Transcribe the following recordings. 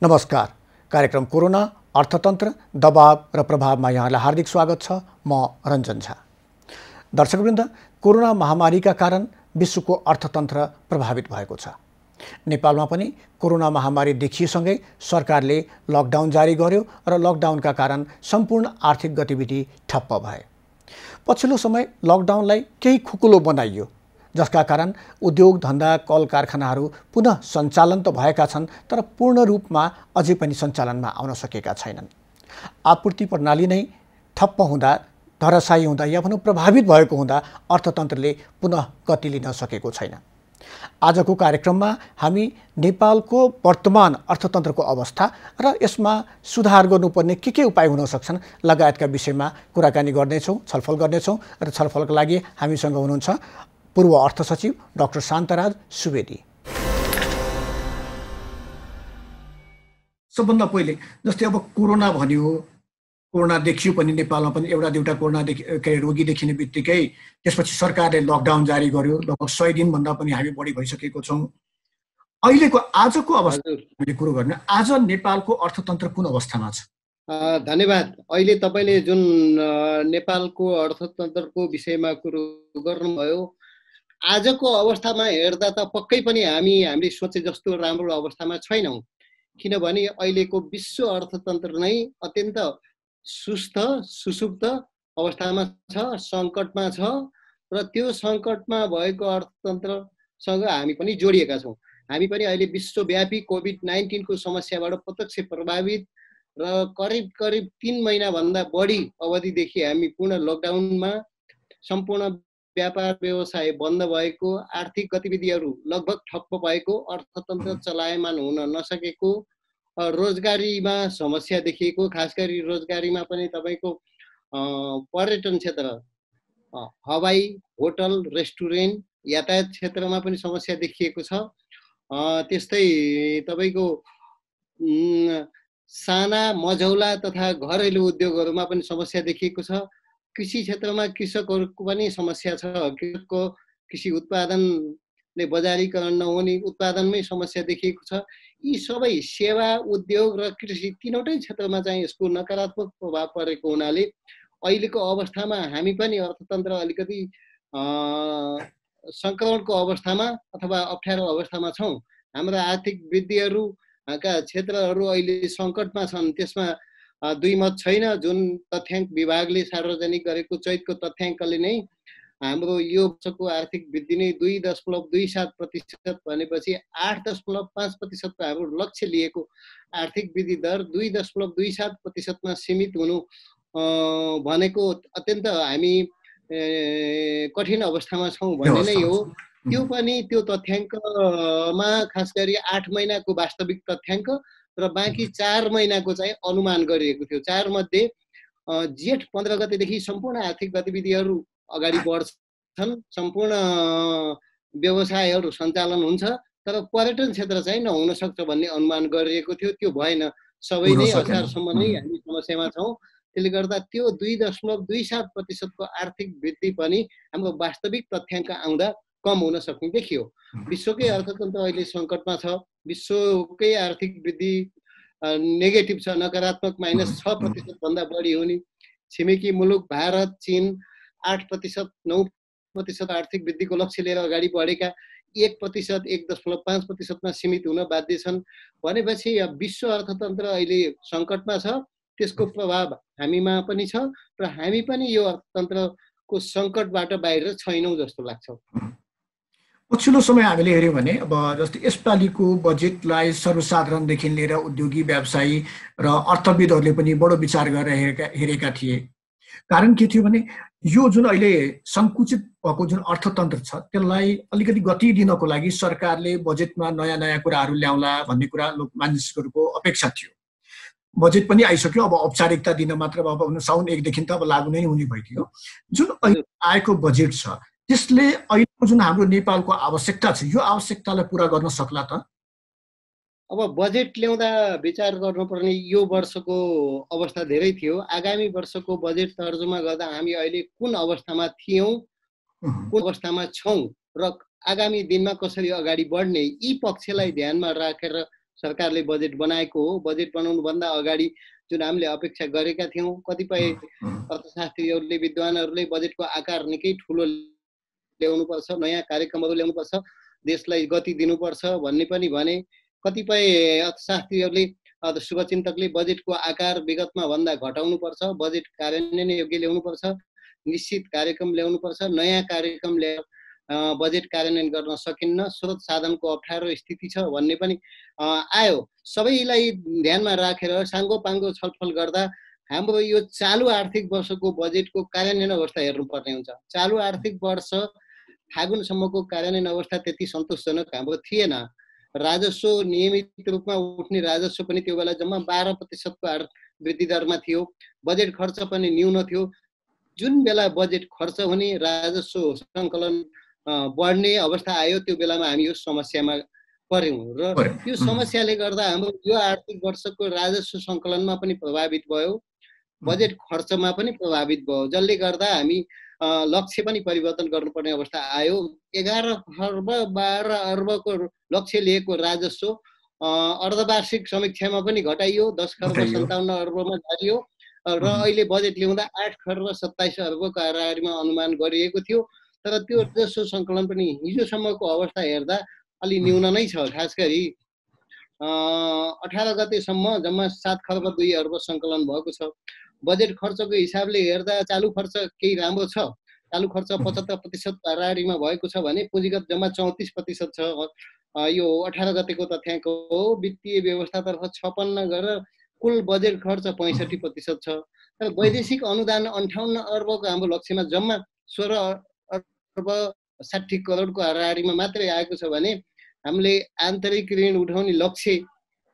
नमस्कार। कार्यक्रम कोरोना अर्थतन्त्र दबाव र प्रभावमा यहाँलाई हार्दिक स्वागत छ। म रञ्जन झा। दर्शकवृन्द, कोरोना महामारीका कारण विश्वको अर्थतन्त्र प्रभावित भएको छ। नेपालमा पनि कोरोना महामारी देखिएसँगै सरकारले लकडाउन जारी गर्यो र लकडाउनका कारण सम्पूर्ण आर्थिक गतिविधि ठप्प भए। पछिल्लो समय लकडाउनलाई केही खुकुलो बनाइयो, जसका कारण उद्योग धन्दा कल कारखानाहरू पुनः सञ्चालन त भएका छन्, तर पूर्ण रूपमा अझै पनि सञ्चालनमा आउन सकेका छैनन्। आपूर्ति प्रणाली नै ठप्प हुँदा, धराशायी हुँदा या भनौँ प्रभावित भएको हुँदा अर्थतन्त्रले पुनः गति लिन सकेको छैन। आजको कार्यक्रममा हामी नेपालको वर्तमान अर्थतन्त्रको अवस्था र यसमा सुधार गर्नुपर्ने के उपाय हुन सक्छन् लगायतका विषयमा कुराकानी गर्नेछौँ, छलफल गर्नेछौँ र छलफलका लागि हामीसँग हुनुहुन्छ पूर्व अर्थ सचिव डाक्टर शान्तराज सुवेदी। सबभन्दा पहिले जस्तै अब कोरोना भन्यो, कोरोना देखियो पनि नेपालमा पनि एउटा दुईवटा कोरोना रोगी देखिने बित्तिकै त्यसपछि सरकारले लकडाउन जारी गर्यो। लगभग 100 दिनभन्दा पनि हामी बढी भइसकेको छौँ। अहिलेको आजको अवस्था हामीले कुरो गर्ने, आज नेपालको अर्थतन्त्र कुन अवस्थामा छ? धन्यवाद। अहिले तपाईँले जुन नेपालको अर्थतन्त्रको विषयमा कुरो गर्नुभयो, आजको अवस्थामा हेर्दा त पक्कै पनि हामीले सोचे जस्तो राम्रो अवस्थामा छैनौँ। किनभने अहिलेको विश्व अर्थतन्त्र नै अत्यन्त सुस्त सुसुप्त अवस्थामा छ, सङ्कटमा छ र त्यो सङ्कटमा भएको अर्थतन्त्रसँग हामी पनि जोडिएका छौँ। हामी पनि अहिले विश्वव्यापी कोभिड-19 को समस्याबाट प्रत्यक्ष प्रभावित र करिब 3 महिनाभन्दा बढी अवधिदेखि हामी पूर्ण लकडाउनमा, सम्पूर्ण व्यापार व्यवसाय बन्द भएको, आर्थिक गतिविधिहरू लगभग ठप्प भएको, अर्थतन्त्र चलायमान हुन नसकेको, रोजगारीमा समस्या देखिएको, खास गरी रोजगारीमा पनि तपाईँको पर्यटन क्षेत्र, हवाई, होटल, रेस्टुरेन्ट, यातायात क्षेत्रमा पनि समस्या देखिएको छ। त्यस्तै तपाईँको साना मझौला तथा घरेलु उद्योगहरूमा पनि समस्या देखिएको छ। कृषि क्षेत्रमा कृषकहरूको पनि समस्या छ। कृषि उत्पादनले बजारीकरण नहुने, उत्पादनमै समस्या देखिएको छ। यी सबै सेवा, उद्योग र कृषि तीनवटै क्षेत्रमा चाहिँ यसको नकारात्मक प्रभाव परेको हुनाले अहिलेको अवस्थामा हामी पनि अर्थतन्त्र अलिकति सङ्क्रमणको अवस्थामा अथवा अप्ठ्यारो अवस्थामा छौँ। हाम्रा आर्थिक वृद्धिहरूका क्षेत्रहरू अहिले सङ्कटमा छन्। त्यसमा दुई मत छैन। जुन तथ्याङ्क विभागले सार्वजनिक गरेको चैतको तथ्याङ्कले नै हाम्रो यो वर्षको आर्थिक वृद्धि नै 2.27% भनेपछि 8.5% हाम्रो लक्ष्य लिएको आर्थिक वृद्धि दर 2.27% सीमित हुनु भनेको अत्यन्त हामी कठिन अवस्थामा छौँ भन्ने नै हो। त्यो पनि त्यो तथ्याङ्कमा खास गरी 8 महिनाको वास्तविक तथ्याङ्क र बाँकी 4 महिनाको चाहिँ अनुमान गरिएको थियो। 4 मध्ये जेठ 15 गतेदेखि सम्पूर्ण आर्थिक गतिविधिहरू अगाडि बढ्छन्, सम्पूर्ण व्यवसायहरू सञ्चालन हुन्छ, तर पर्यटन क्षेत्र चाहिँ नहुन सक्छ भन्ने अनुमान गरिएको थियो। त्यो भएन। सबै नै असारसम्म नै हामी समस्यामा छौँ। त्यसले गर्दा त्यो 2.27% को आर्थिक वृद्धि पनि हाम्रो वास्तविक तथ्याङ्क आउँदा कम हुन सक्ने देखियो। विश्वकै अर्थतन्त्र अहिले सङ्कटमा छ। विश्वकै आर्थिक वृद्धि नेगेटिभ छ, नकारात्मक -6% भन्दा बढी हुने। छिमेकी मुलुक भारत, चीन 8%, 9% आर्थिक वृद्धिको लक्ष्य लिएर अगाडि बढेका 1%, 1.5% मा सीमित हुन बाध्य छन्। भनेपछि विश्व अर्थतन्त्र अहिले सङ्कटमा छ। त्यसको प्रभाव हामीमा पनि छ र हामी पनि यो अर्थतन्त्रको सङ्कटबाट बाहिर छैनौँ जस्तो लाग्छ। पछिल्लो समय हामीले हेऱ्यौँ भने अब जस्तै यसपालिको बजेटलाई सर्वसाधारणदेखि लिएर उद्योगी, व्यवसायी र अर्थविदहरूले पनि बडो विचार गरेर हेरेका थिए। कारण के थियो भने यो जुन अहिले सङ्कुचित भएको जुन अर्थतन्त्र छ त्यसलाई अलिकति गति दिनको लागि सरकारले बजेटमा नयाँ कुराहरू ल्याउला भन्ने कुरा मानिसहरूको अपेक्षा थियो। बजेट पनि आइसक्यो। अब औपचारिकता दिन मात्र अब साउन 1 देखि त अब लागू नै हुने भइदियो। जुन अहिले आएको बजेट छ त्यसले अहिलेको जुन हाम्रो नेपालको आवश्यकता छ यो आवश्यकतालाई पुरा गर्न सक्ला त? अब बजेट ल्याउँदा विचार गर्नुपर्ने यो वर्षको अवस्था धेरै थियो। आगामी वर्षको बजेट तर्जुमा गर्दा हामी अहिले कुन अवस्थामा थियौँ, कुन अवस्थामा छौँ र आगामी दिनमा कसरी अगाडि बढ्ने, यी पक्षलाई ध्यानमा राखेर सरकारले बजेट बनाएको हो। बजेट बनाउनुभन्दा अगाडि जुन हामीले अपेक्षा गरेका थियौँ, कतिपय अर्थशास्त्रीहरूले विद्वानहरूले बजेटको आकार निकै ठुलो ल्याउनुपर्छ, नयाँ कार्यक्रमहरू ल्याउनुपर्छ, देशलाई गति दिनुपर्छ भन्ने पनि भने। कतिपय अर्थशास्त्रीहरूले शुभचिन्तकले बजेटको आकार विगतमा भन्दा घटाउनुपर्छ, बजेट कार्यान्वयन योग्य ल्याउनुपर्छ, निश्चित कार्यक्रम ल्याउनुपर्छ, नयाँ कार्यक्रम ल्याएर बजेट कार्यान्वयन गर्न सकिन्न, स्रोत साधनको अप्ठ्यारो स्थिति छ भन्ने पनि आयो। सबैलाई ध्यानमा राखेर साङ्गोपाङ्गो छलफल गर्दा हाम्रो यो चालु आर्थिक वर्षको बजेटको कार्यान्वयन अवस्था हेर्नुपर्ने हुन्छ। चालु आर्थिक वर्ष फागुनसम्मको कार्यान्वयन अवस्था त्यति सन्तोषजनक हाम्रो थिएन। राजस्व नियमित रूपमा उठ्ने राजस्व पनि त्यो बेला जम्मा 12% को वृद्धि दरमा थियो। बजेट खर्च पनि न्यून थियो। जुन बेला बजेट खर्च हुने, राजस्व सङ्कलन बढ्ने अवस्था आयो, त्यो बेलामा हामी यो समस्यामा पर्यौँ र यो समस्याले गर्दा हाम्रो यो आर्थिक वर्षको राजस्व सङ्कलनमा पनि प्रभावित भयो, बजेट खर्चमा पनि प्रभावित भयो, जसले गर्दा हामी लक्ष्य पनि परिवर्तन गर्नुपर्ने अवस्था आयो। 11 खर्ब 12 अर्बको लक्ष्य लिएको राजस्व अर्धवार्षिक समीक्षामा पनि घटाइयो, 10 खर्ब 57 अर्बमा झारियो र अहिले बजेट ल्याउँदा 8 खर्ब 27 अर्बको हाराहारीमा अनुमान गरिएको थियो। तर त्यो राजस्व सङ्कलन पनि हिजोसम्मको अवस्था हेर्दा अलि न्यून नै छ। खास गरी 18 गतेसम्म जम्मा 7 खर्ब 2 अर्ब सङ्कलन भएको छ। बजेट खर्चको हिसाबले हेर्दा चालु खर्च केही राम्रो छ। चालु खर्च 75% हाराहारीमा भएको छ भने पुँजीगत जम्मा 34% छ। यो 18 गतेको तथ्याङ्क हो। वित्तीय व्यवस्थातर्फ 56 गरेर कुल बजेट खर्च 65% छ। तर वैदेशिक अनुदान 58 अर्बको हाम्रो लक्ष्यमा जम्मा 16 अर्ब 60 करोडको हाराहारीमा मात्रै आएको छ भने हामीले आन्तरिक ऋण उठाउने लक्ष्य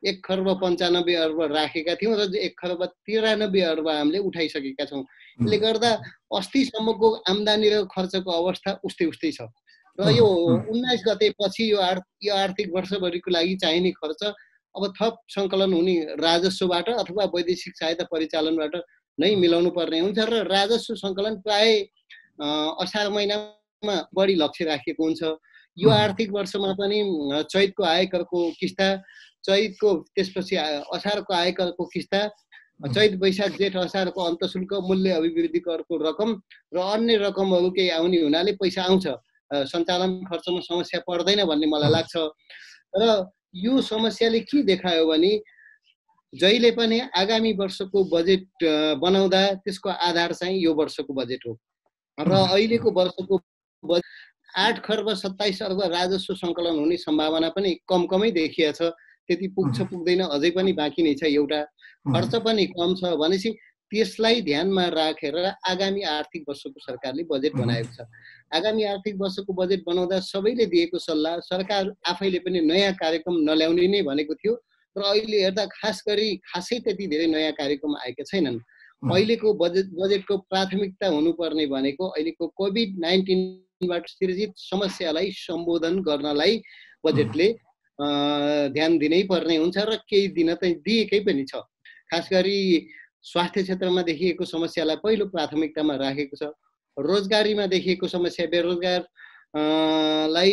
1 खर्ब 95 अर्ब राखेका थियौँ र 1 खर्ब 93 अर्ब हामीले उठाइसकेका छौँ। यसले गर्दा अस्तिसम्मको आम्दानी र खर्चको अवस्था उस्तै उस्तै छ र यो 19 गते पछि यो आर्थिक वर्षभरिको लागि चाहिने खर्च अब थप सङ्कलन हुने राजस्वबाट अथवा वैदेशिक सहायता परिचालनबाट नै मिलाउनु पर्ने हुन्छ र राजस्व सङ्कलन प्राय असार महिनामा बढी लक्ष्य राखिएको हुन्छ। यो आर्थिक वर्षमा पनि चैतको आयकरको किस्ता, चैतको त्यसपछि असारको आयकरको किस्ता, चैत वैशाख जेठ असारको अन्तशुल्क, मूल्य अभिवृद्धि करको रकम र अन्य रकमहरू केही आउने हुनाले पैसा आउँछ, सञ्चालन खर्चमा समस्या पर्दैन भन्ने मलाई लाग्छ। र यो समस्याले के देखायो भने जहिले पनि आगामी वर्षको बजेट बनाउँदा त्यसको आधार चाहिँ यो वर्षको बजेट हो र अहिलेको वर्षको बजेट 8 खर्ब 27 अर्ब राजस्व सङ्कलन हुने सम्भावना पनि कमै देखिया छ। त्यति पुग्छ पुग्दैन अझै पनि बाँकी नै छ। एउटा खर्च पनि कम छ भनेपछि त्यसलाई ध्यानमा राखेर आगामी आर्थिक वर्षको सरकारले बजेट बनाएको छ। आगामी आर्थिक वर्षको बजेट बनाउँदा सबैले दिएको सल्लाह, सरकार आफैले पनि नयाँ कार्यक्रम नल्याउने नै भनेको थियो र अहिले हेर्दा खासै त्यति धेरै नयाँ कार्यक्रम आएका छैनन्। अहिलेको बजेटको प्राथमिकता हुनुपर्ने भनेको अहिलेको कोभिड-19बाट सृजित समस्यालाई सम्बोधन गर्नलाई बजेटले ध्यान दिनै पर्ने हुन्छ र केही दिन त दिएकै पनि छ। खास गरी स्वास्थ्य क्षेत्रमा देखिएको समस्यालाई पहिलो प्राथमिकतामा राखेको छ। रोजगारीमा देखिएको समस्या, बेरोजगारलाई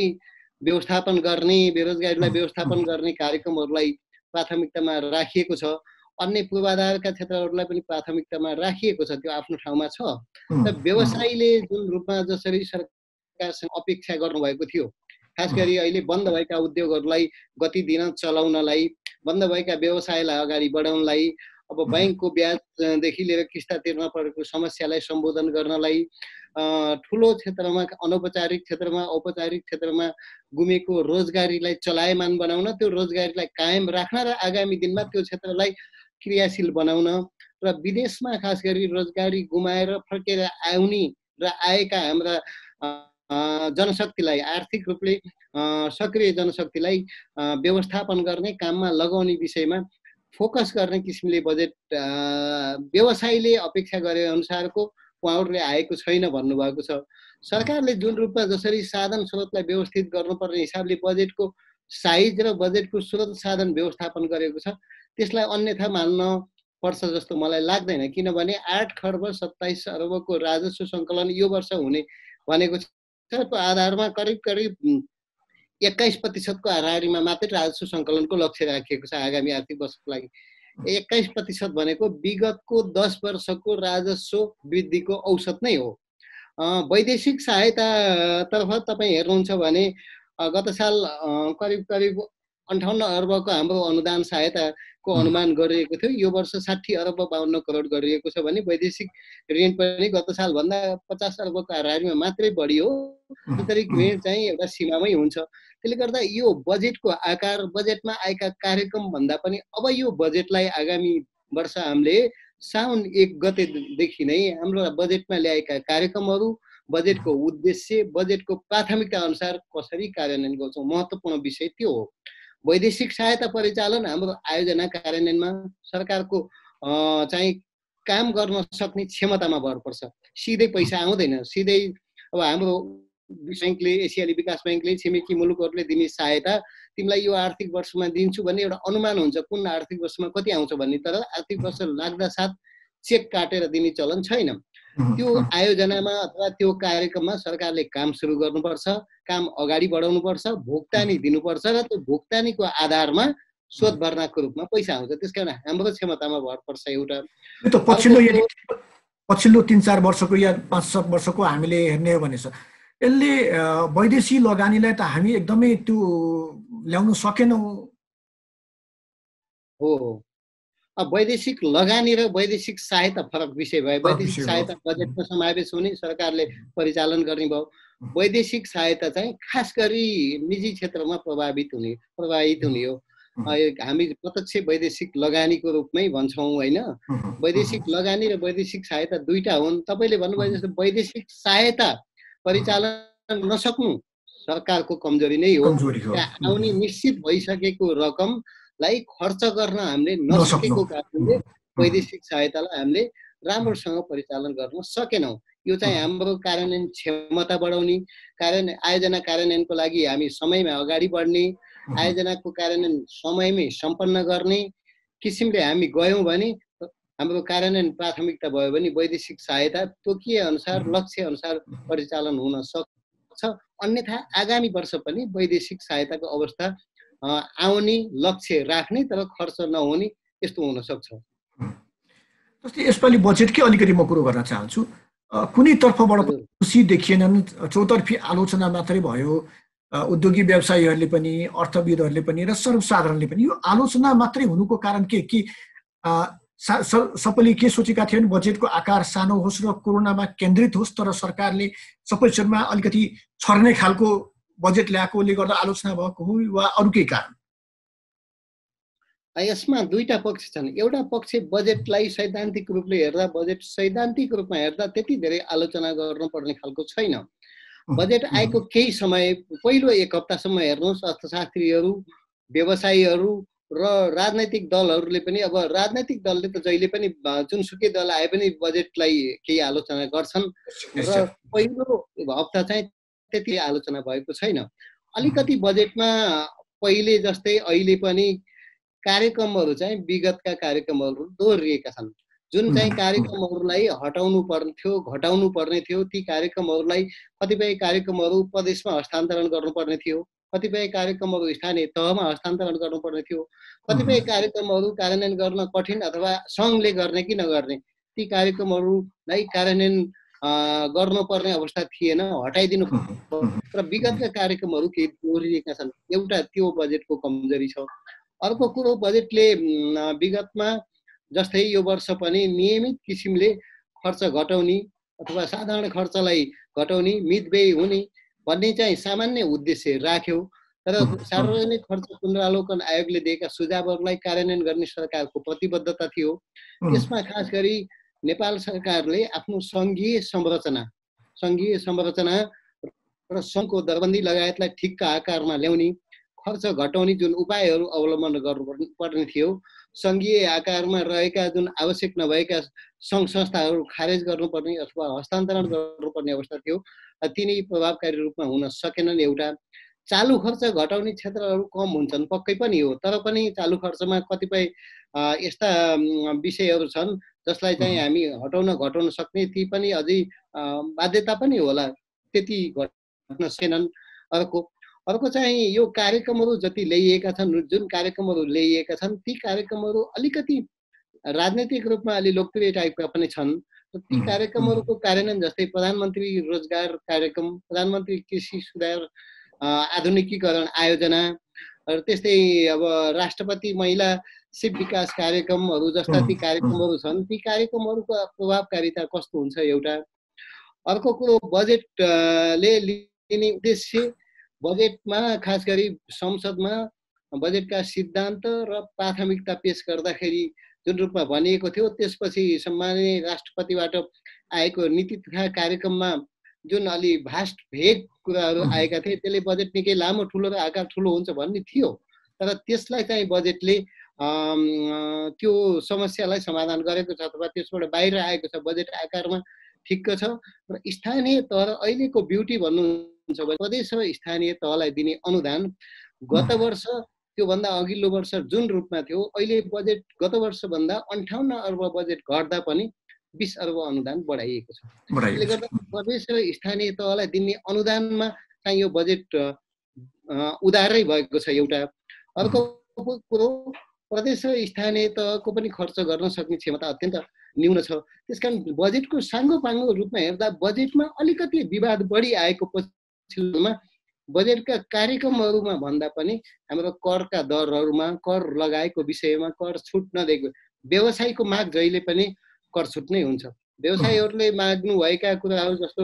व्यवस्थापन गर्ने, बेरोजगारीलाई व्यवस्थापन गर्ने कार्यक्रमहरूलाई प्राथमिकतामा राखिएको छ। अन्य पूर्वाधारका क्षेत्रहरूलाई पनि प्राथमिकतामा राखिएको छ, त्यो आफ्नो ठाउँमा छ। तर व्यवसायीले जुन रूपमा जसरी सरकारसँग अपेक्षा गर्नुभएको थियो, खास गरी अहिले बन्द भएका उद्योगहरूलाई गति दिन, चलाउनलाई, बन्द भएका व्यवसायलाई अगाडि बढाउनलाई, अब बैंकको ब्याजदेखि लिएर किस्ता तिर्न परेको समस्यालाई सम्बोधन गर्नलाई, ठुलो क्षेत्रमा अनौपचारिक क्षेत्रमा औपचारिक क्षेत्रमा गुमेको रोजगारीलाई चलायमान बनाउन, त्यो रोजगारीलाई कायम राख्न र आगामी दिनमा त्यो क्षेत्रलाई क्रियाशील बनाउन र विदेशमा खास गरी रोजगारी गुमाएर फर्केर आउने र आएका हाम्रा जनशक्तिलाई, आर्थिक रूपले सक्रिय जनशक्तिलाई व्यवस्थापन गर्ने काममा लगाउने विषयमा फोकस गर्ने किसिमले बजेट व्यवसायीले अपेक्षा गरे अनुसारको उहाँहरूले आएको छैन भन्नुभएको छ। सरकारले जुन रूपमा जसरी साधन स्रोतलाई व्यवस्थित गर्नुपर्ने हिसाबले बजेटको साइज र बजेटको स्रोत साधन व्यवस्थापन गरेको छ, त्यसलाई अन्यथा मान्न पर्छ जस्तो मलाई लाग्दैन। किनभने 8 खर्ब 27 अर्बको राजस्व सङ्कलन यो वर्ष हुने भनेको छ। त्यसको आधारमा करिब 21% को हाराहारीमा मात्रै राजस्व सङ्कलनको लक्ष्य राखिएको छ आगामी आर्थिक वर्षको लागि। 21% भनेको विगतको 10 वर्षको राजस्व वृद्धिको औसत नै हो। वैदेशिक सहायतातर्फ तपाईँ हेर्नुहुन्छ भने गत साल करिब 58 अर्बको हाम्रो अनुदान सहायताको अनुमान गरिएको थियो। यो वर्ष 60 अर्ब 52 करोड गरिएको छ भने वैदेशिक ऋण पनि गत सालभन्दा 50 अर्बको हाराहारीमा मात्रै बढी हो। आन्तरिक ऋण चाहिँ एउटा सीमामै हुन्छ। त्यसले गर्दा यो बजेटको आकार, बजेटमा आएका कार्यक्रम भन्दा पनि अब यो बजेटलाई आगामी वर्ष हामीले साउन 1 गतेदेखि नै हाम्रो बजेटमा ल्याएका कार्यक्रमहरू, बजेटको उद्देश्य, बजेटको प्राथमिकता अनुसार कसरी कार्यान्वयन गर्छौँ, महत्त्वपूर्ण विषय त्यो हो। वैदेशिक सहायता परिचालन हाम्रो आयोजना कार्यान्वयनमा सरकारको चाहिँ काम गर्न सक्ने क्षमतामा भर पर्छ। सिधै पैसा आउँदैन, सिधै अब हाम्रो ब्याङ्कले, एसियाली विकास ब्याङ्कले छिमेकी मुलुकहरूले दिने सहायता तिमीलाई यो आर्थिक वर्षमा दिन्छु भन्ने एउटा अनुमान हुन्छ कुन आर्थिक वर्षमा कति आउँछ भन्ने, तर आर्थिक वर्ष लाग्दा साथ चेक काटेर दिने चलन छैन। त्यो आयोजनामा अथवा त्यो कार्यक्रममा सरकारले काम सुरु गर्नुपर्छ, काम अगाडि बढाउनुपर्छ, भुक्तानी दिनुपर्छ र त्यो भुक्तानीको आधारमा स्रोत भर्नाको रूपमा पैसा आउँछ। त्यसकारण हाम्रो क्षमतामा भर पर्छ। एउटा पछिल्लो 3-4 वर्षको या 5-7 वर्षको हामीले हेर्ने हो भने यसले वैदेशिक लगानीलाई त हामी एकदमै त्यो ल्याउन सकेनौँ। हो, वैदेशिक लगानी र वैदेशिक सहायता फरक विषय भयो। वैदेशिक सहायता बजेटमा समावेश हुने, सरकारले परिचालन गर्ने भयो। वैदेशिक सहायता चाहिँ खास गरी निजी क्षेत्रमा प्रभावित हुने हो। हामी प्रत्यक्ष वैदेशिक लगानीको रूपमै भन्छौँ होइन। वैदेशिक लगानी र वैदेशिक सहायता दुईटा हुन्। तपाईँले भन्नुभयो जस्तो वैदेशिक सहायता परिचालन नसक्नु सरकारको कमजोरी नै हो। आउने निश्चित भइसकेको रकमलाई खर्च गर्न हामीले नसकेको कारणले वैदेशिक सहायतालाई हामीले राम्रोसँग परिचालन गर्न सकेनौँ। यो चाहिँ हाम्रो कार्यान्वयन क्षमता बढाउने, आयोजना कार्यान्वयनको लागि हामी समयमा अगाडि बढ्ने, आयोजनाको कार्यान्वयन समयमै सम्पन्न गर्ने किसिमले हामी गयौँ भने हाम्रो कार्यान्वयन प्राथमिकता भयो भने वैदेशिक सहायता तोकिए अनुसार, लक्ष्य अनुसार परिचालन हुन सक्छ। अन्यथा आगामी वर्ष पनि वैदेशिक सहायताको अवस्था आउने, लक्ष्य राख्ने तर खर्च नहुने, यस्तो हुन सक्छ। जस्तै यसपालि बजेटकै अलिकति म कुरो गर्न चाहन्छु। कुनै तर्फबाट खुसी देखिएनन्, चौतर्फी आलोचना मात्रै भयो। उद्योगी व्यवसायीहरूले पनि, अर्थविदहरूले पनि र सर्वसाधारणले पनि यो आलोचना मात्रै हुनुको कारण के सबैले के सोचेका थिए भने बजेटको आकार सानो होस् र कोरोनामा केन्द्रित होस्, तर सरकारले सबै क्षेत्रमा अलिकति छर्ने खालको बजेट ल्याएकोले गर्दा आलोचना भएको हो वा अरू केही कारण? यसमा दुईटा पक्ष छन्। एउटा पक्ष बजेटलाई सैद्धान्तिक रूपले हेर्दा, बजेट सैद्धान्तिक रूपमा हेर्दा त्यति धेरै आलोचना गर्नुपर्ने खालको छैन। बजेट आएको केही समय पहिलो 1 हप्तासम्म हेर्नुहोस्, अर्थशास्त्रीहरू, व्यवसायीहरू र राजनैतिक दलहरूले पनि, अब राजनैतिक दलले त जहिले पनि जुनसुकै दल आए पनि बजेटलाई केही आलोचना गर्छन् र पहिलो हप्ता चाहिँ त्यति आलोचना भएको छैन। अलिकति बजेटमा पहिले जस्तै अहिले पनि कार्यक्रमहरू चाहिँ विगतका कार्यक्रमहरू दोहोरिएका छन्। जुन चाहिँ कार्यक्रमहरूलाई हटाउनु पर्ने थियो, ती कार्यक्रमहरूलाई, कतिपय कार्यक्रमहरू प्रदेशमा हस्तान्तरण गर्नुपर्ने थियो, कतिपय कार्यक्रमहरू स्थानीय तहमा हस्तान्तरण गर्नुपर्ने थियो, कतिपय कार्यक्रमहरू कार्यान्वयन गर्न कठिन अथवा सङ्घले गर्ने कि नगर्ने, ती कार्यक्रमहरूलाई कार्यान्वयन गर्नुपर्ने अवस्था थिएन, हटाइदिनु र विगतका कार्यक्रमहरू केही दोहोरिएका छन्। एउटा त्यो बजेटको कमजोरी छ। अर्को कुरो, बजेटले विगतमा जस्तै यो वर्ष पनि नियमित किसिमले खर्च घटाउने अथवा साधारण खर्चलाई घटाउने, मितव्यय हुने भन्ने चाहिँ सामान्य उद्देश्य राख्यो। तर सार्वजनिक खर्च पुनरावलोकन आयोगले दिएका सुझावहरूलाई कार्यान्वयन गर्ने सरकारको प्रतिबद्धता थियो। यसमा खास गरी नेपाल सरकारले आफ्नो सङ्घीय संरचना र सङ्घको दरबन्दी लगायतलाई ठिक्क आकारमा ल्याउने, खर्च घटाउने जुन उपायहरू अवलम्बन गर्नुपर्ने थियो, सङ्घीय आकारमा रहेका जुन आवश्यक नभएका सङ्घ संस्थाहरू खारेज गर्नुपर्ने अथवा हस्तान्तरण गर्नुपर्ने अवस्था थियो, तिनी प्रभावकारी रूपमा हुन सकेनन्। एउटा चालु खर्च घटाउने क्षेत्रहरू कम हुन्छन्, पक्कै पनि हो, तर पनि चालु खर्चमा कतिपय यस्ता विषयहरू छन् जसलाई चाहिँ हामी घटाउन सक्ने, ती पनि अझै बाध्यता पनि होला, त्यति घट्न सकेनन्। अर्को अर्को चाहिँ यो कार्यक्रमहरू जति ल्याइएका छन्, जुन कार्यक्रमहरू ल्याइएका छन् ती कार्यक्रमहरू अलिकति राजनैतिक रूपमा अलि लोकप्रिय टाइपका पनि छन्। ती कार्यक्रमहरूको कार्यान्वयन जस्तै प्रधानमन्त्री रोजगार कार्यक्रम, प्रधानमन्त्री कृषि सुधार आधुनिकीकरण आयोजना र त्यस्तै अब राष्ट्रपति महिला सिप विकास कार्यक्रमहरू जस्ता ती कार्यक्रमहरू छन्। ती कार्यक्रमहरूको प्रभावकारिता कस्तो हुन्छ एउटा। अर्को कुरो बजेटले लिने उद्देश्य, बजेटमा खास गरी संसदमा बजेटका सिद्धान्त र प्राथमिकता पेश गर्दाखेरि जुन रूपमा भनिएको थियो त्यसपछि सम्माननीय राष्ट्रपतिबाट आएको नीति तथा कार्यक्रममा जुन अलि भास्ट भेग कुराहरू आएका थिए त्यसले बजेट निकै लामो ठुलो र आकार ठुलो हुन्छ भन्ने थियो। तर त्यसलाई चाहिँ बजेटले त्यो समस्यालाई समाधान गरेको छ अथवा त्यसबाट बाहिर आएको छ। बजेट आकारमा ठिक्क छ र स्थानीय तह अहिलेको ब्युटी भन्नुहुन्छ भने प्रदेश र स्थानीय तहलाई दिने अनुदान गत वर्ष त्योभन्दा अघिल्लो वर्ष जुन रूपमा थियो अहिले बजेट गत वर्षभन्दा 58 अर्ब बजेट घट्दा पनि 20 अर्ब अनुदान बढाइएको छ। त्यसले गर्दा प्रदेश र स्थानीय तहलाई दिने अनुदानमा चाहिँ यो बजेट उदारै भएको छ एउटा। अर्को कुरो प्रदेश र स्थानीय तहको पनि खर्च गर्न सक्ने क्षमता अत्यन्त न्यून छ। त्यसकारण बजेटको साङ्गोपाङ्गो रूपमा हेर्दा बजेटमा अलिकति विवाद बढी आएको पछिल्लोमा बजेटका कार्यक्रमहरूमा भन्दा पनि हाम्रो करका दरहरूमा, कर लगाएको विषयमा, कर छुट नदिएको, व्यवसायको माग जहिले पनि कर छुट नै हुन्छ। व्यवसायीहरूले माग्नु भएका कुराहरू जस्तो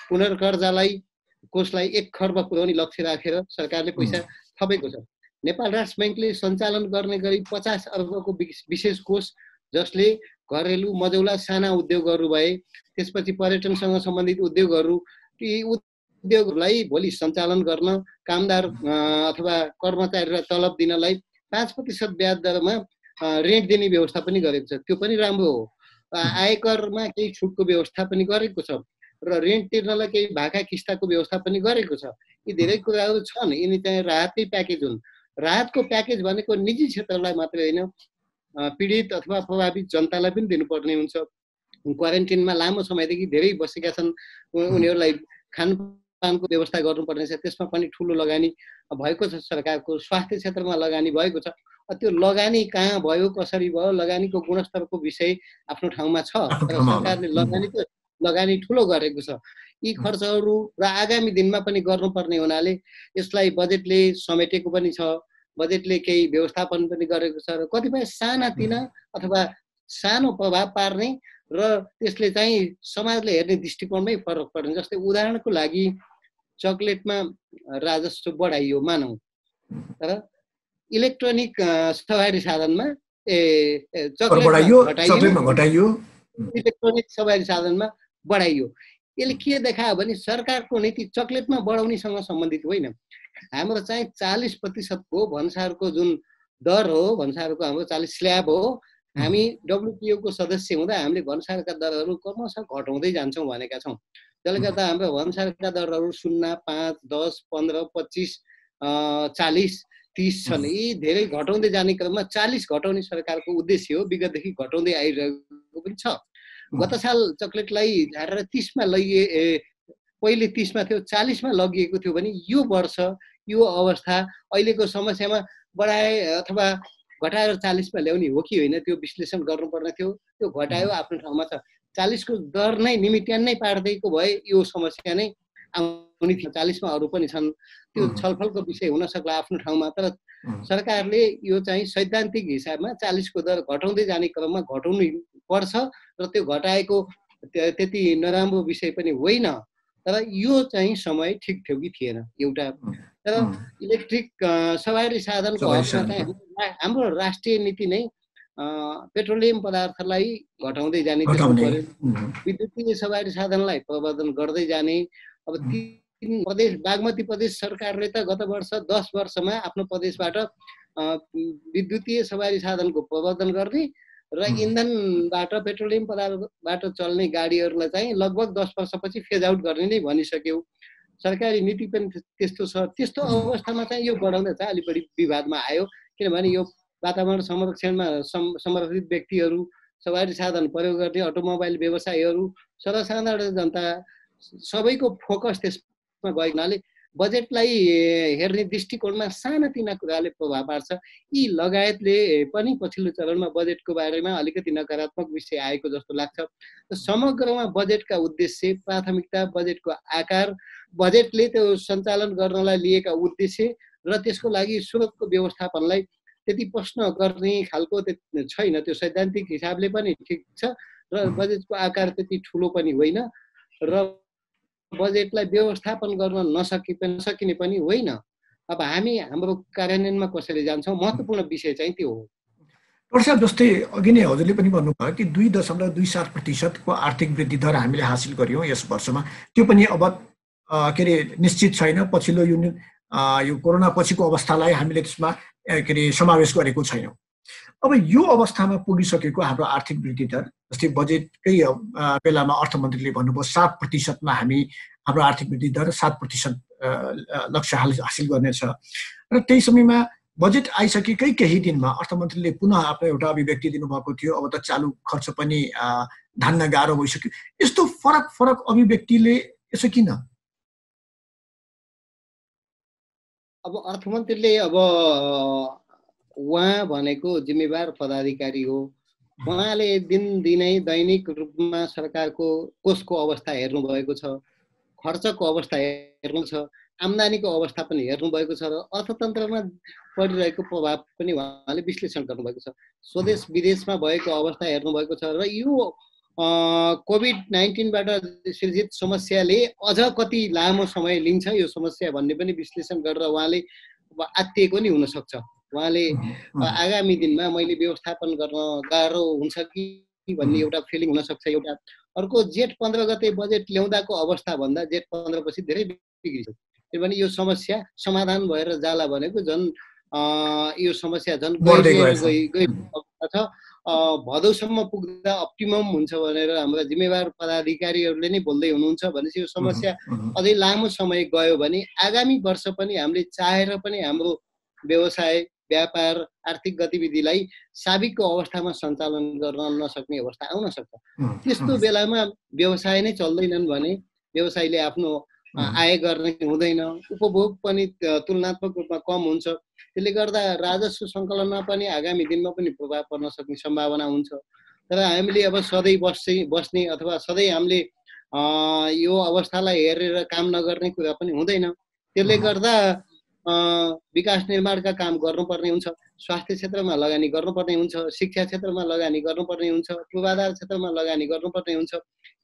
पुनर्कर्जालाई कोषलाई 1 खर्ब पुर्याउने लक्ष्य राखेर सरकारले पैसा थपेको छ। नेपाल राष्ट्र ब्याङ्कले सञ्चालन गर्ने गरी 50 अर्बको विशेष कोष जसले घरेलु मजौला साना उद्योगहरू भए, त्यसपछि पर्यटनसँग सम्बन्धित उद्योगहरू, ती उद्योगहरूलाई भोलि सञ्चालन गर्न कामदार अथवा कर्मचारीलाई तलब दिनलाई 5% ब्याज दरमा ऋण दिने व्यवस्था पनि गरेको छ। त्यो पनि राम्रो हो। आयकरमा केही छुटको व्यवस्था पनि गरेको छ र ऋण तिर्नलाई केही भाका किस्ताको व्यवस्था पनि गरेको छ। यी धेरै कुराहरू छन्। यिनी चाहिँ राहतकै प्याकेज हुन्। राहतको प्याकेज भनेको निजी क्षेत्रलाई मात्रै होइन, पीडित अथवा प्रभावित जनतालाई पनि दिनुपर्ने हुन्छ। क्वारेन्टिनमा लामो समयदेखि धेरै बसेका छन्, उनीहरूलाई खानपानको व्यवस्था गर्नुपर्ने छ। त्यसमा पनि ठुलो लगानी भएको छ। सरकारको स्वास्थ्य क्षेत्रमा लगानी भएको छ। त्यो लगानी कहाँ भयो, कसरी भयो, लगानीको गुणस्तरको विषय आफ्नो ठाउँमा छ। तर सरकारले लगानी ठुलो गरेको छ। यी खर्चहरू र आगामी दिनमा पनि गर्नुपर्ने हुनाले यसलाई बजेटले समेटेको पनि छ। बजेटले केही व्यवस्थापन पनि गरेको छ र कतिपय सानातिना अथवा सानो प्रभाव पार्ने र त्यसले चाहिँ समाजले हेर्ने दृष्टिकोणमै फरक पर्ने। जस्तै उदाहरणको लागि चकलेटमा राजस्व बढाइयो मानौँ, तर इलेक्ट्रोनिक सवारी साधनमा इलेक्ट्रोनिक सवारी साधनमा बढाइयो। यसले के देखायो भने सरकारको नीति चकलेटमा बढाउनेसँग सम्बन्धित होइन। हाम्रो चाहिँ 40% को भन्सारको जुन दर हो, भन्सारको हाम्रो 40 स्ल्याब हो। हामी WTO को सदस्य हुँदा हामीले भन्सारका दरहरू क्रमशः घटाउँदै जान्छौँ भनेका छौँ। त्यसले गर्दा हाम्रो भन्सारका दरहरू 0, 5, 10, 15, 25, 40, 30 छन्। यी धेरै घटाउँदै जाने क्रममा 40 घटाउने सरकारको उद्देश्य हो। विगतदेखि घटाउँदै आइरहेको पनि छ। गत साल चकलेटलाई झारेर 30 मा पहिले 30 मा थियो, 40 मा लगिएको थियो भने यो वर्ष यो अवस्था अहिलेको समस्यामा बढाए अथवा घटाएर 40 मा ल्याउने हो कि होइन त्यो विश्लेषण गर्नुपर्ने थियो। त्यो घटायो, आफ्नो ठाउँमा छ। 40 को दर नै निमिट्यान नै पार्दैको भए यो समस्या नै आउने थियो। 40 मा अरू पनि छन्। त्यो छलफलको विषय हुन सक्ला आफ्नो ठाउँमा। तर सरकारले यो चाहिँ सैद्धान्तिक हिसाबमा 40 को दर घटाउँदै जाने क्रममा घटाउनु पर्छ र त्यो घटाएको त्यति नराम्रो विषय पनि होइन। तर यो चाहिँ समय ठिक थियो कि थिएन एउटा। तर इलेक्ट्रिक सवारी साधनको हकमा चाहिँ हाम्रो राष्ट्रिय नीति नै पेट्रोलियम पदार्थलाई घटाउँदै जाने त्यसको पर्यो। विद्युतीय सवारी साधनलाई प्रवर्धन गर्दै जाने। अब तीन प्रदेश, बागमती प्रदेश सरकारले त गत वर्ष 10 वर्षमा आफ्नो प्रदेशबाट विद्युतीय सवारी साधनको प्रवर्धन गर्ने र इन्धनबाट पेट्रोलियम पदार्थबाट चल्ने गाडीहरूलाई चाहिँ लगभग 10 वर्षपछि फेज आउट गर्ने नै भनिसक्यो। सरकारी नीति पनि त्यस्तो छ। त्यस्तो अवस्थामा चाहिँ यो बढाउँदा चाहिँ अलि बढी विवादमा आयो। किनभने यो वातावरण संरक्षणमा समर्पित व्यक्तिहरू, सवारी साधन प्रयोग गर्ने अटोमोबाइल व्यवसायीहरू, सर्वसाधारण जनता सबैको फोकस त्यसमा गएको हुनाले बजेटलाई हेर्ने दृष्टिकोणमा सानातिना कुराले प्रभाव पार्छ। यी लगायतले पनि पछिल्लो चरणमा बजेटको बारेमा अलिकति नकारात्मक विषय आएको जस्तो लाग्छ। समग्रमा बजेटका उद्देश्य, प्राथमिकता, बजेटको आकार, बजेटले त्यो सञ्चालन गर्नलाई लिएका उद्देश्य र त्यसको लागि स्रोतको व्यवस्थापनलाई त्यति प्रश्न गर्ने खालको छैन। त्यो सैद्धान्तिक हिसाबले पनि ठिक छ र बजेटको आकार त्यति ठुलो पनि होइन र बजेटलाई व्यवस्थापन गर्न नसकिने पनि होइन। अब हामी हाम्रो कार्यान्वयनमा कसरी जान्छौँ, महत्त्वपूर्ण विषय चाहिँ त्यो हो। डाक्टर साहब, जस्तै अघि नै हजुरले पनि भन्नुभयो कि 2.27% आर्थिक वृद्धि दर हामीले हासिल गर्यौँ यस वर्षमा। त्यो पनि अब के अरे निश्चित छैन। पछिल्लो यो कोरोना पछिको अवस्थालाई हामीले त्यसमा के अरे समावेश गरेको छैनौँ। अब यो अवस्थामा पुगिसकेको हाम्रो आर्थिक वृद्धि दर, जस्तै बजेटकै बेलामा अर्थमन्त्रीले भन्नुभयो 7%मा हाम्रो आर्थिक वृद्धि दर 7% लक्ष्य हासिल गर्नेछ र त्यही समयमा बजेट आइसकेकै केही दिनमा अर्थमन्त्रीले पुनः आफ्नो एउटा अभिव्यक्ति दिनुभएको थियो, अब त चालु खर्च पनि धान्न गाह्रो भइसक्यो। यस्तो फरक अभिव्यक्तिले यसो किन? अब अर्थमन्त्रीले अब उहाँ भनेको जिम्मेवार पदाधिकारी हो। उहाँले दिनदिनै दैनिक रूपमा सरकारको कोषको अवस्था हेर्नुभएको छ, खर्चको अवस्था हेर्नु छ, आम्दानीको अवस्था पनि हेर्नुभएको छ र अर्थतन्त्रमा परिरहेको प्रभाव पनि उहाँले विश्लेषण गर्नुभएको छ। स्वदेश विदेशमा भएको अवस्था हेर्नुभएको छ र यो कोभिड-19बाट सृजित समस्याले अझ कति लामो समय लिन्छ यो समस्या भन्ने पनि विश्लेषण गरेर उहाँले आत्तिएको नि हुनसक्छ। उहाँले आगामी दिनमा मैले व्यवस्थापन गर्न गाह्रो हुन्छ कि भन्ने एउटा फिलिङ हुनसक्छ। एउटा अर्को जेठ 15 गते बजेट ल्याउँदाको अवस्था भन्दा जेठ 15 पछि धेरै बिग्रिन्छ। किनभने यो समस्या समाधान भएर जाला भनेको झन् यो समस्या झन् गइरहेको छ। भदौसम्म पुग्दा अप्टिमम हुन्छ भनेर हाम्रा जिम्मेवार पदाधिकारीहरूले नै बोल्दै हुनुहुन्छ। भनेपछि यो समस्या अझै लामो समय गयो भने आगामी वर्ष पनि हामीले चाहेर पनि हाम्रो व्यवसाय, व्यापार, आर्थिक गतिविधिलाई साबिकको अवस्थामा सञ्चालन गर्न नसक्ने अवस्था आउन सक्छ। त्यस्तो बेलामा व्यवसाय नै चल्दैनन् भने व्यवसायले आफ्नो आय गर्ने हुँदैन, उपभोग पनि तुलनात्मक रूपमा कम हुन्छ। त्यसले गर्दा राजस्व सङ्कलनमा पनि आगामी दिनमा पनि प्रभाव पर्न सक्ने सम्भावना हुन्छ। तर हामीले अब सधैँ बस्ने अथवा सधैँ हामीले यो अवस्थालाई हेरेर काम नगर्ने कुरा पनि हुँदैन। त्यसले गर्दा विकास निर्माणका काम गर्नुपर्ने हुन्छ, स्वास्थ्य क्षेत्रमा लगानी गर्नुपर्ने हुन्छ, शिक्षा क्षेत्रमा लगानी गर्नुपर्ने हुन्छ, पूर्वाधार क्षेत्रमा लगानी गर्नुपर्ने हुन्छ,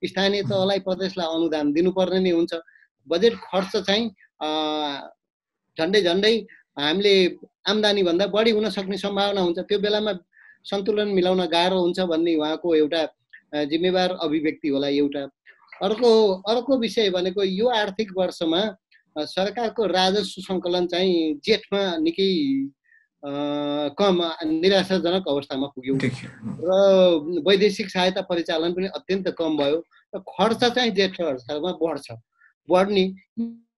स्थानीय तहलाई प्रदेशलाई अनुदान दिनुपर्ने नै हुन्छ। बजेट खर्च चाहिँ झन्डै हामीले आम्दानी भन्दा बढी हुन सक्ने सम्भावना हुन्छ। त्यो बेलामा सन्तुलन मिलाउन गाह्रो हुन्छ भन्ने उहाँको एउटा जिम्मेवार अभिव्यक्ति होला। एउटा अर्को विषय भनेको यो आर्थिक वर्षमा सरकारको राजस्व सङ्कलन चाहिँ जेठमा निकै कम निराशाजनक अवस्थामा पुग्यो र वैदेशिक सहायता परिचालन पनि अत्यन्त कम भयो र खर्च चाहिँ जेठ अवस्थामा बढ्ने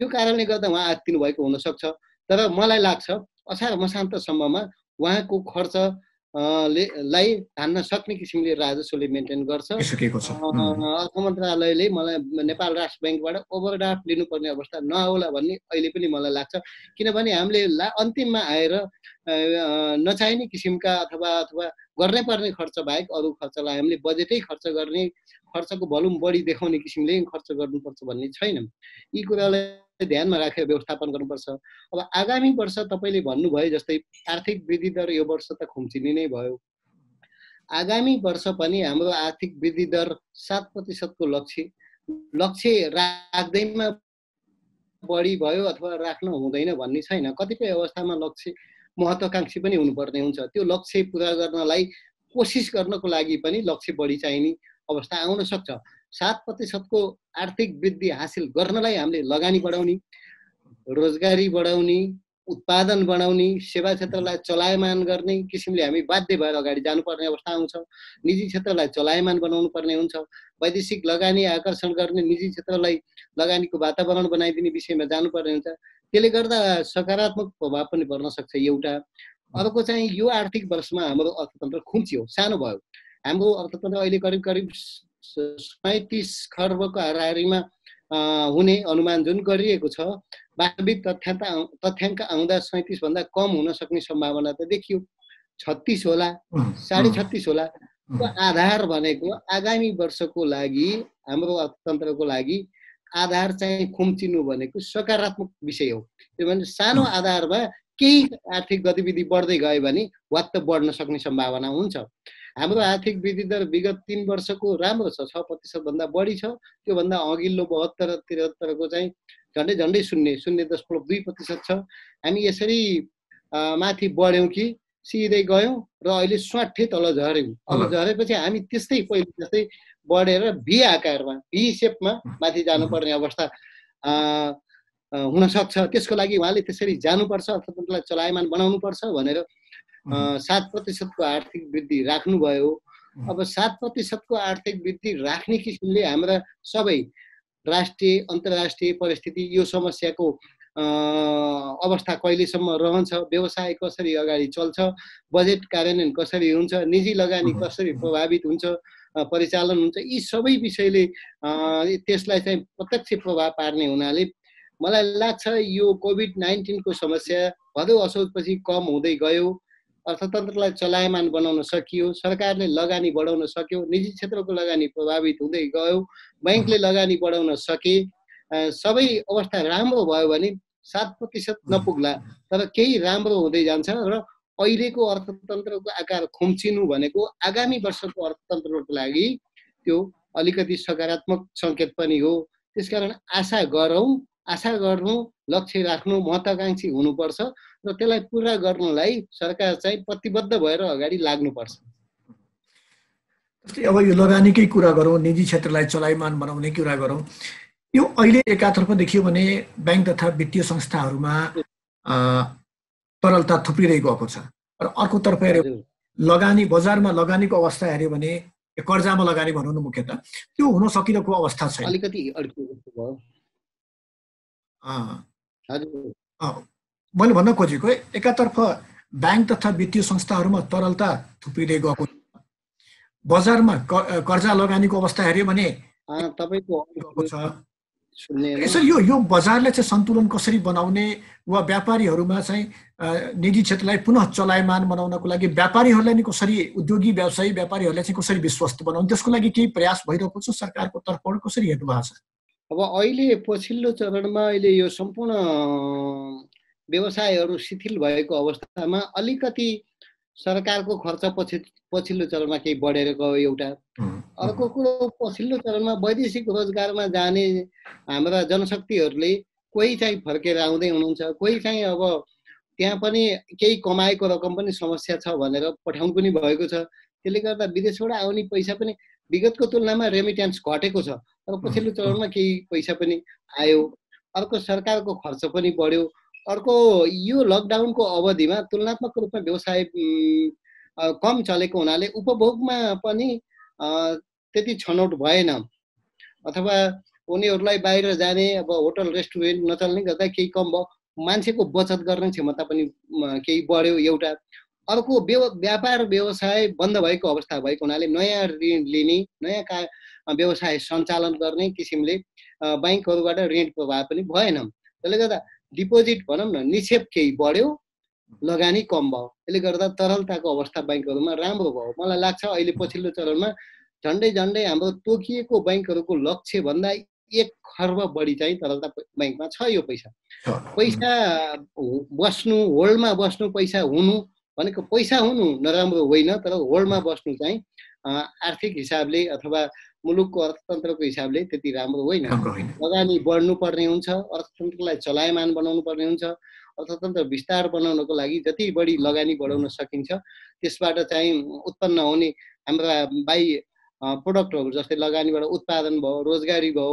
यो कारणले गर्दा उहाँ आत्तिनु भएको हुनसक्छ। तर मलाई लाग्छ असार मसान्तसम्ममा उहाँको खर्च लाई धान्न सक्ने किसिमले राजस्वले मेन्टेन गर्छ। अर्थ मन्त्रालयले मलाई नेपाल राष्ट्र ब्याङ्कबाट ओभरड्राफ्ट लिनुपर्ने अवस्था नहोला भन्ने अहिले पनि मलाई लाग्छ। किनभने हामीले अन्तिममा आएर नचाहिने किसिमका अथवा गर्नै पर्ने खर्च बाहेक अरू खर्चलाई हामीले बजेटै खर्च गर्ने, खर्चको भोल्युम बढी देखाउने किसिमले खर्च गर्नुपर्छ भन्ने छैन। यी कुरालाई ध्यानमा राखेर व्यवस्थापन गर्नुपर्छ। अब आगामी वर्ष तपाईँले भन्नुभयो जस्तै आर्थिक वृद्धि दर यो वर्ष त खुम्चिने नै भयो। आगामी वर्ष पनि हाम्रो आर्थिक वृद्धि दर 7% को लक्ष्य राख्दैमा बढी भयो अथवा राख्न हुँदैन भन्ने छैन। कतिपय अवस्थामा लक्ष्य महत्त्वकांक्षी पनि हुनुपर्ने हुन्छ। त्यो लक्ष्य पुरा गर्नलाई कोसिस गर्नको लागि पनि लक्ष्य बढी चाहिने अवस्था आउन सक्छ। 7% को आर्थिक वृद्धि हासिल गर्नलाई हामीले लगानी बढाउने, रोजगारी बढाउने, उत्पादन बढाउने, सेवा क्षेत्रलाई चलायमान गर्ने किसिमले हामी बाध्य भएर अगाडि जानुपर्ने अवस्था आउँछ। निजी क्षेत्रलाई चलायमान बनाउनु पर्ने हुन्छ। वैदेशिक लगानी आकर्षण गर्ने, निजी क्षेत्रलाई लगानीको वातावरण बनाइदिने विषयमा जानुपर्ने हुन्छ। त्यसले गर्दा सकारात्मक प्रभाव पनि पर्न सक्छ। एउटा अर्को चाहिँ यो आर्थिक वर्षमा हाम्रो अर्थतन्त्र खुम्चियो, सानो भयो। हाम्रो अर्थतन्त्र अहिले करिब 37 खर्बको हाराहारीमा हुने अनुमान जुन गरिएको छ, वास्तविक तथ्याङ्क आउँदा 37 भन्दा कम हुन सक्ने सम्भावना त देखियो। 36 होला, 36.5 होला। आधार भनेको आगामी वर्षको लागि हाम्रो अर्थतन्त्रको लागि आधार चाहिँ खुम्चिनु भनेको सकारात्मक विषय हो। किनभने सानो आधारमा केही आर्थिक गतिविधि बढ्दै गयो भने वात्त बढ्न सक्ने सम्भावना हुन्छ। हाम्रो आर्थिक वृद्धि दर विगत 3 वर्षको राम्रो छ, 6% भन्दा बढी छ। त्योभन्दा अघिल्लो 72-73 को चाहिँ झन्डै 0.2% छ। हामी यसरी माथि बढ्यौँ कि सिधै गयौँ र अहिले स्वाट्ठै तल झऱ्यौँ। अब झरेपछि हामी त्यस्तै पहिले जस्तै बढेर भी आकारमा, भी सेपमा माथि जानुपर्ने अवस्था हुन सक्छ। त्यसको लागि उहाँले त्यसरी जानुपर्छ, अर्थतन्त्रलाई चलायमान बनाउनुपर्छ भनेर 7% को आर्थिक वृद्धि राख्नुभयो। अब 7% को आर्थिक वृद्धि राख्ने किसिमले हाम्रा सबै राष्ट्रिय अन्तर्राष्ट्रिय परिस्थिति, यो समस्याको अवस्था कहिलेसम्म रहन्छ, व्यवसाय कसरी अगाडि चल्छ, बजेट कार्यान्वयन कसरी हुन्छ, निजी लगानी कसरी प्रभावित हुन्छ, परिचालन हुन्छ, यी सबै विषयले त्यसलाई चाहिँ प्रत्यक्ष प्रभाव पार्ने हुनाले मलाई लाग्छ यो कोभिड-19 को समस्या भदौ असोजपछि कम हुँदै गयो। अर्थतन्त्रलाई चलायमान बनाउन सकियो, सरकारले लगानी बढाउन सक्यो, निजी क्षेत्रको लगानी प्रभावित हुँदै गयो, बैंकले लगानी बढाउन सके, सबै अवस्था राम्रो भयो भने 7% नपुग्ला, तर केही राम्रो हुँदै जान्छ र अहिलेको अर्थतन्त्रको आकार खुम्चिनु भनेको आगामी वर्षको अर्थतन्त्रको लागि त्यो अलिकति सकारात्मक सङ्केत पनि हो। त्यसकारण आशा गर्नु, लक्ष्य राख्नु, महत्त्वाकांक्षी हुनुपर्छ र त्यसलाई पुरा गर्नलाई सरकार चाहिँ प्रतिबद्ध भएर अगाडि लाग्नुपर्छ। जस्तै अब यो लगानीकै कुरा गरौँ, निजी क्षेत्रलाई चलायमान बनाउने कुरा गरौँ, यो अहिले एकातर्फ देखियो भने बैंक तथा वित्तीय संस्थाहरूमा तरलता थुप्रिँदै गएको छ र अर्कोतर्फ हेऱ्यो लगानी, बजारमा लगानीको अवस्था हेऱ्यो भने कर्जामा लगानी भनौँ न मुख्यतः, त्यो हुन सकिरहेको अवस्था छैन। अलिकति अड्किएको भयो। मैले भन्न खोजेको एकातर्फ बैंक तथा वित्तीय संस्थाहरूमा तरलता थुप्रिँदै गएको, बजारमा कर्जा लगानीको अवस्था हेऱ्यो भने तपाईको छ। यसरी यो बजारले चाहिँ सन्तुलन कसरी बनाउने वा व्यापारीहरूमा चाहिँ निजी क्षेत्रलाई पुनः चलायमान बनाउनको लागि व्यापारीहरूलाई नि कसरी, उद्योगी व्यवसायी व्यापारीहरूलाई चाहिँ कसरी विश्वस्त बनाउने, त्यसको लागि केही प्रयास भइरहेको छ सरकारको तर्फबाट, कसरी हेर्नु भएको छ? अब अहिले पछिल्लो चरणमा अहिले यो सम्पूर्ण व्यवसायहरू शिथिल भएको अवस्थामा अलिकति सरकारको खर्च पछिल्लो चरणमा केही बढेर गयो एउटा। अर्को कुरो, पछिल्लो चरणमा वैदेशिक रोजगारमा जाने हाम्रा जनशक्तिहरूले कोही चाहिँ फर्केर आउँदै हुनुहुन्छ, कोही चाहिँ अब त्यहाँ पनि केही कमाएको रकम पनि समस्या छ भनेर पठाउनु पनि भएको छ। त्यसले गर्दा विदेशबाट आउने पैसा पनि विगतको तुलनामा रेमिट्यान्स घटेको छ, तर पछिल्लो चरणमा केही पैसा पनि आयो। अर्को, सरकारको खर्च पनि बढ्यो। अर्को, यो लकडाउनको अवधिमा तुलनात्मक रूपमा व्यवसाय कम चलेको हुनाले उपभोगमा पनि त्यति छनौट भएन, अथवा उनीहरूलाई बाहिर जाने, अब होटल रेस्टुरेन्ट नचल्ने गर्दा केही कम भयो, मान्छेको बचत गर्ने क्षमता पनि केही बढ्यो एउटा। अर्को, व्यापार व्यवसाय बन्द भएको अवस्था भएको हुनाले नयाँ ऋण लिने, नयाँ व्यवसाय सञ्चालन गर्ने किसिमले बैंकहरूबाट ऋण प्रवाह पनि भएन। त्यसले गर्दा डिपोजिट भनौँ न, निक्षेप केही बढ्यो, लगानी कम भयो। यसले गर्दा तरलताको अवस्था बैंकहरूमा राम्रो भयो। मलाई लाग्छ अहिले पछिल्लो चरणमा झन्डै हाम्रो तोकिएको बैंकहरूको लक्ष्य भन्दा 1 खर्ब बढी चाहिँ तरलता बैंकमा छ। यो पैसा बस्नु, होल्डमा बस्नु, पैसा हुनु भनेको पैसा हुनु नराम्रो होइन, तर होल्डमा बस्नु चाहिँ आर्थिक हिसाबले अथवा मुलुकको अर्थतन्त्रको हिसाबले त्यति राम्रो होइन। लगानी बढ्नु पर्ने हुन्छ, अर्थतन्त्रलाई चलायमान बनाउनु पर्ने हुन्छ। अर्थतन्त्र विस्तार बनाउनको लागि जति बढी लगानी बढाउन सकिन्छ त्यसबाट चाहिँ उत्पन्न हुने हाम्रा बाह्य प्रोडक्टहरू जस्तै लगानीबाट उत्पादन भयो, रोजगारी भयो,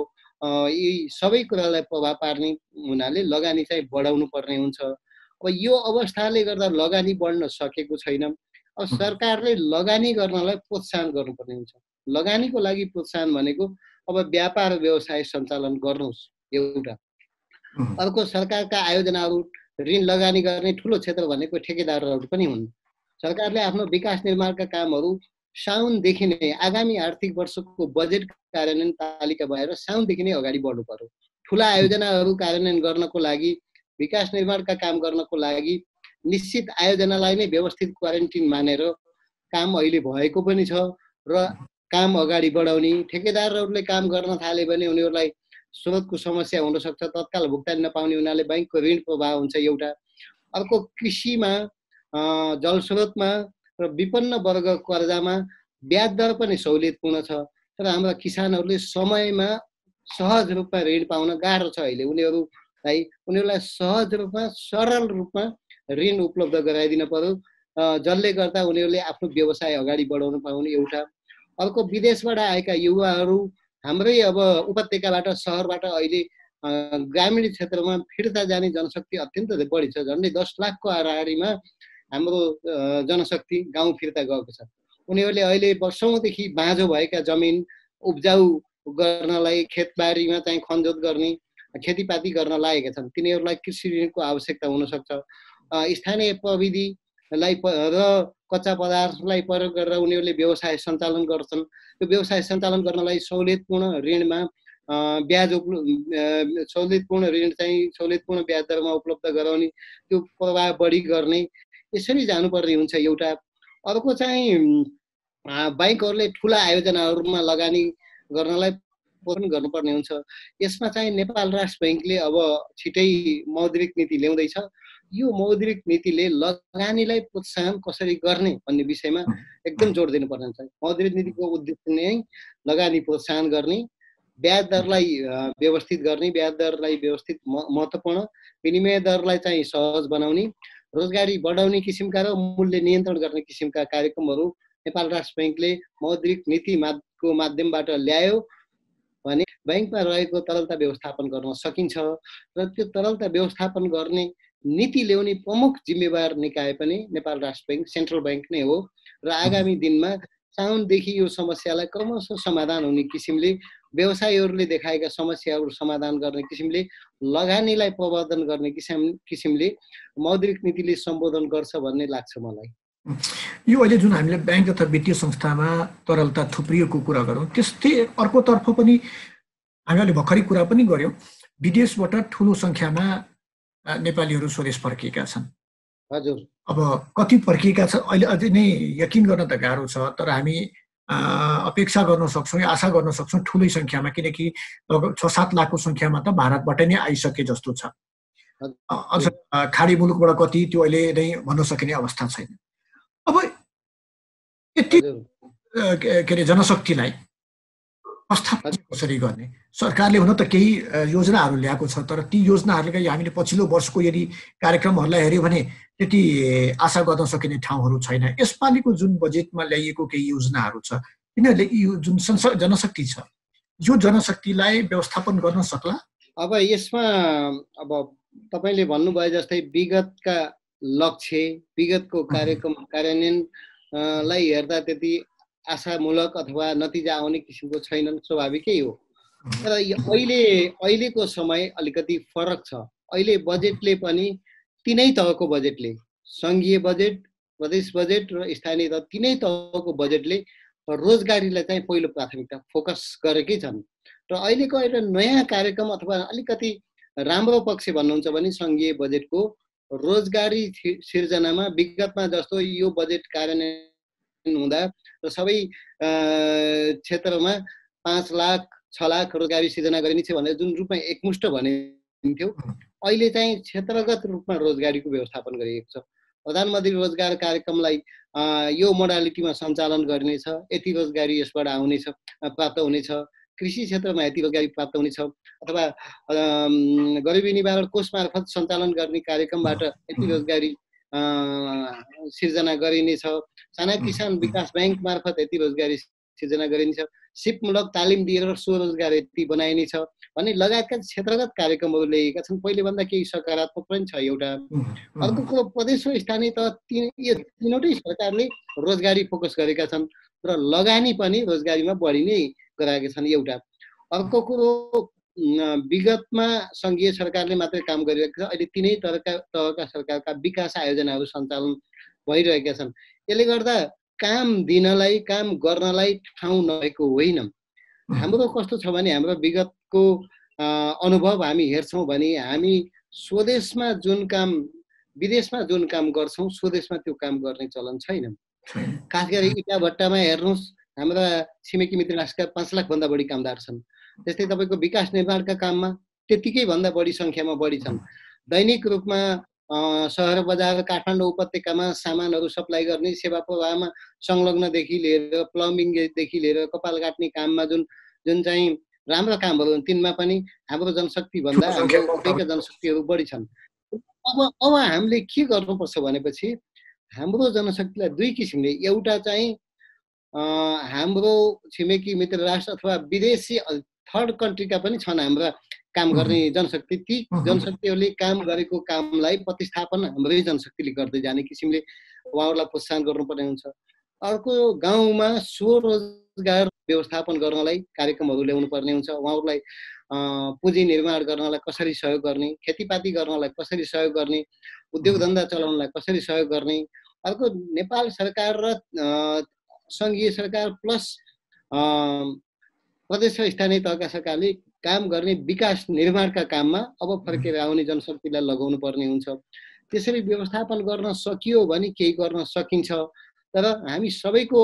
यी सबै कुरालाई प्रभाव पार्ने हुनाले लगानी चाहिँ बढाउनु पर्ने हुन्छ। अब यो अवस्थाले गर्दा लगानी बढ्न सकेको छैन। अब सरकारले लगानी गर्नलाई प्रोत्साहन गर्नुपर्ने हुन्छ। लगानीको लागि प्रोत्साहन भनेको अब व्यापार व्यवसाय सञ्चालन गर्नुहोस् एउटा। अर्को, सरकारका आयोजनाहरू, ऋण लगानी गर्ने ठुलो क्षेत्र भनेको ठेकेदारहरू पनि हुन्। सरकारले आफ्नो विकास निर्माणका कामहरू साउनदेखि नै, आगामी आर्थिक वर्षको बजेट कार्यान्वयन तालिका भएर साउनदेखि नै अगाडि बढ्नु पर्यो। ठुला आयोजनाहरू कार्यान्वयन गर्नको लागि, विकास निर्माणका काम गर्नको लागि निश्चित आयोजनालाई नै व्यवस्थित क्वारेन्टिन मानेर काम अहिले भएको पनि छ र काम अगाडि बढाउने। ठेकेदारहरूले काम गर्न थाले भने उनीहरूलाई स्रोतको समस्या हुनसक्छ, तत्काल भुक्तानी नपाउने हुनाले बैंकको ऋण प्रभाव हुन्छ एउटा। अर्को कृषिमा, जलस्रोतमा र विपन्न वर्ग कर्जामा ब्याज दर पनि सहुलियतपूर्ण छ, तर हाम्रा किसानहरूले समयमा सहज रूपमा ऋण पाउन गाह्रो छ। अहिले उनीहरूलाई सहज रूपमा, सरल रूपमा ऋण उपलब्ध गराइदिन पर्यो, जसले गर्दा उनीहरूले आफ्नो व्यवसाय अगाडि बढाउन पाउने एउटा। अर्को विदेशबाट आएका युवाहरू हाम्रै अब उपत्यकाबाट, सहरबाट अहिले ग्रामीण क्षेत्रमा फिर्ता जाने जनशक्ति अत्यन्त बढी छ। झन्डै 10 लाखको हाराहारीमा हाम्रो जनशक्ति गाउँ फिर्ता गएको छ। उनीहरूले अहिले वर्षौँदेखि बाँझो भएका जमिन उब्जाउ गर्नलाई, खेतबारीमा चाहिँ खनजोत गर्ने, खेतीपाती गर्न लागेका छन्। तिनीहरूलाई कृषि ऋणको आवश्यकता हुनसक्छ। स्थानीय प्रविधिलाई र कच्चा पदार्थलाई प्रयोग गरेर उनीहरूले व्यवसाय सञ्चालन गर्छन्। त्यो व्यवसाय सञ्चालन गर्नलाई सहुलियतपूर्ण ऋणमा सहुलियतपूर्ण ऋण चाहिँ सहुलियतपूर्ण ब्याज दरमा उपलब्ध गराउने, त्यो प्रवाह बढी गर्ने, यसरी जानुपर्ने हुन्छ एउटा। अर्को चाहिँ बैंकहरूले ठुला आयोजनाहरूमा लगानी गर्नलाई पनि गर्नुपर्ने हुन्छ। यसमा चाहिँ नेपाल राष्ट्र बैंकले अब छिटै मौद्रिक नीति ल्याउँदैछ। यो मौद्रिक नीतिले लगानीलाई प्रोत्साहन कसरी गर्ने भन्ने विषयमा एकदम जोड दिनुपर्ने हुन्छ। मौद्रिक नीतिको उद्देश्य नै लगानी प्रोत्साहन गर्ने, ब्याज दरलाई व्यवस्थित गर्ने, ब्याज दरलाई व्यवस्थित महत्त्वपूर्ण, विनिमय दरलाई चाहिँ सहज बनाउने, रोजगारी बढाउने किसिमका र मूल्य नियन्त्रण गर्ने किसिमका कार्यक्रमहरू नेपाल राष्ट्र बैंकले मौद्रिक नीतिको माध्यमबाट ल्यायो भने बैंकमा रहेको तरलता व्यवस्थापन गर्न सकिन्छ। र त्यो तरलता व्यवस्थापन गर्ने नीति ल्याउने प्रमुख जिम्मेवार निकाय पनि नेपाल राष्ट्र बैंक, सेन्ट्रल बैंक नै हो। र आगामी दिनमा साउनदेखि यो समस्यालाई क्रमशः समाधान हुने किसिमले, व्यवसायीहरूले देखाएका समस्याहरू समाधान गर्ने किसिमले, लगानीलाई प्रवर्धन गर्ने किसिमले मौद्रिक नीतिले सम्बोधन गर्छ भन्ने लाग्छ मलाई। यो अहिले जुन हामीले बैंक तथा वित्तीय संस्थामा तरलता थुप्रिएको कुरा गरौँ, त्यस्तै अर्कोतर्फ पनि हामीले भर्खरै कुरा पनि गऱ्यौँ, विदेशबाट ठुलो सङ्ख्यामा नेपालीहरू स्वदेश फर्किएका छन्। हजुर, अब कति फर्किएका छन् अहिले अझै नै यकिन गर्न त गाह्रो छ, तर हामी अपेक्षा गर्न सक्छौँ, आशा गर्न सक्छौँ ठुलै सङ्ख्यामा, किनकि 6-7 लाखको सङ्ख्यामा त भारतबाट नै आइसके जस्तो छ। अझ खाडी मुलुकबाट कति त्यो अहिले नै भन्न सकिने अवस्था छैन। अब यति के अरे जनशक्तिलाई व्यवस्थापन कसरी गर्ने? सरकारले हुन त केही योजनाहरू ल्याएको छ, तर ती योजनाहरूलाई हामीले पछिल्लो वर्षको यदि कार्यक्रमहरूलाई हेऱ्यो भने त्यति आशा गर्न सकिने ठाउँहरू छैन। यसपालिको जुन बजेटमा ल्याइएको केही योजनाहरू छ, यिनीहरूले यो जुन जनशक्ति छ, यो जनशक्तिलाई व्यवस्थापन गर्न सक्ला? अब यसमा अब तपाईँले भन्नुभयो जस्तै विगतका लक्ष्य, विगतको कार्यक्रम कार्यान्वयनलाई हेर्दा त्यति आशामूलक अथवा नतिजा आउने किसिमको छैनन्, स्वाभाविकै हो। तर अहिलेको समय अलिकति फरक छ। अहिले बजेटले पनि तीनै तहको बजेटले, सङ्घीय बजेट, प्रदेश बजेट र स्थानीय तह, तीनै तहको बजेटले रोजगारीलाई चाहिँ पहिलो प्राथमिकता फोकस गरेकै छन्। र अहिलेको एउटा नयाँ कार्यक्रम अथवा अलिकति राम्रो पक्ष भन्नुहुन्छ भने सङ्घीय बजेटको रोजगारी सिर्जनामा विगतमा जस्तो यो बजेट कार्यान्वयन हुँदा र सबै क्षेत्रमा 5 लाख 6 लाख रोजगारी सिर्जना गरिनेछ भनेर जुन रूपमा एकमुष्ट भनिन्थ्यो, अहिले चाहिँ क्षेत्रगत रूपमा रोजगारीको व्यवस्थापन गरिएको छ। प्रधानमन्त्री रोजगार कार्यक्रमलाई यो मोडालिटीमा सञ्चालन गरिनेछ, यति रोजगारी यसबाट आउनेछ, प्राप्त हुनेछ। कृषि क्षेत्रमा यति रोजगारी प्राप्त हुनेछ, अथवा गरिबी निवारण कोष मार्फत सञ्चालन गर्ने कार्यक्रमबाट यति रोजगारी सिर्जना गरिनेछ। साना किसान विकास बैंक मार्फत यति रोजगारी सिर्जना गरिनेछ। सिपमूलक तालिम दिएर स्वरोजगार यति बनाइनेछ भन्ने लगायतका क्षेत्रगत कार्यक्रमहरू ल्याएका छन्। पहिलेभन्दा केही सकारात्मक पनि छ एउटा। अर्को कुरो, प्रदेश र स्थानीय तह यो तीनवटै सरकारले रोजगारी फोकस गरेका छन् र लगानी पनि रोजगारीमा बढी नै गराएका छन् एउटा। अर्को कुरो, विगतमा सङ्घीय सरकारले मात्रै काम गरिरहेको छ, अहिले तीनै तहका सरकारका विकास आयोजनाहरू सञ्चालन भइरहेका छन्। यसले गर्दा काम दिनलाई, काम गर्नलाई ठाउँ नभएको होइन। हाम्रो कस्तो छ भने हाम्रो विगतको अनुभव हामी हेर्छौँ भने हामी स्वदेशमा जुन काम विदेशमा जुन काम गर्छौँ स्वदेशमा त्यो काम गर्ने चलन छैन। खास गरी इटा भट्टामा हेर्नुहोस्, हाम्रा छिमेकी मित्र राष्ट्रका 5 लाखभन्दा बढी कामदार छन्। त्यस्तै तपाईँको विकास निर्माणका काममा त्यतिकै भन्दा बढी सङ्ख्यामा बढी छन्। दैनिक रूपमा सहर बजार काठमाडौँ उपत्यकामा सामानहरू सप्लाई गर्ने सेवा प्रवाहमा संलग्नदेखि लिएर प्लम्बिङदेखि लिएर कपाल काट्ने काममा जुन चाहिँ राम्रो कामहरू हुन् तिनमा पनि हाम्रो जनशक्ति भन्दा हाम्रो जनशक्तिहरू बढी छन्। अब हामीले के गर्नुपर्छ भनेपछि हाम्रो जनशक्तिलाई दुई किसिमले, एउटा चाहिँ हाम्रो छिमेकी मित्र राष्ट्र अथवा विदेशी थर्ड कन्ट्रीका पनि छन् हाम्रा काम गर्ने जनशक्ति, ती जनशक्तिहरूले काम गरेको कामलाई प्रतिस्थापन हाम्रै जनशक्तिले गर्दै जाने किसिमले उहाँहरूलाई प्रोत्साहन गर्नुपर्ने हुन्छ। अर्को गाउँमा स्वरोजगार व्यवस्थापन गर्नलाई कार्यक्रमहरू ल्याउनु पर्ने हुन्छ। उहाँहरूलाई पुँजी निर्माण गर्नलाई कसरी सहयोग गर्ने, खेतीपाती गर्नलाई कसरी सहयोग गर्ने, उद्योग धन्दा चलाउनलाई कसरी सहयोग गर्ने। अर्को नेपाल सरकार र सङ्घीय सरकार प्लस प्रदेश र स्थानीय तहका सरकारले काम गर्ने विकास निर्माणका काममा अब फर्केर आउने जनशक्तिलाई लगाउनु पर्ने हुन्छ। त्यसरी व्यवस्थापन गर्न सकियो भने केही गर्न सकिन्छ। तर हामी सबैको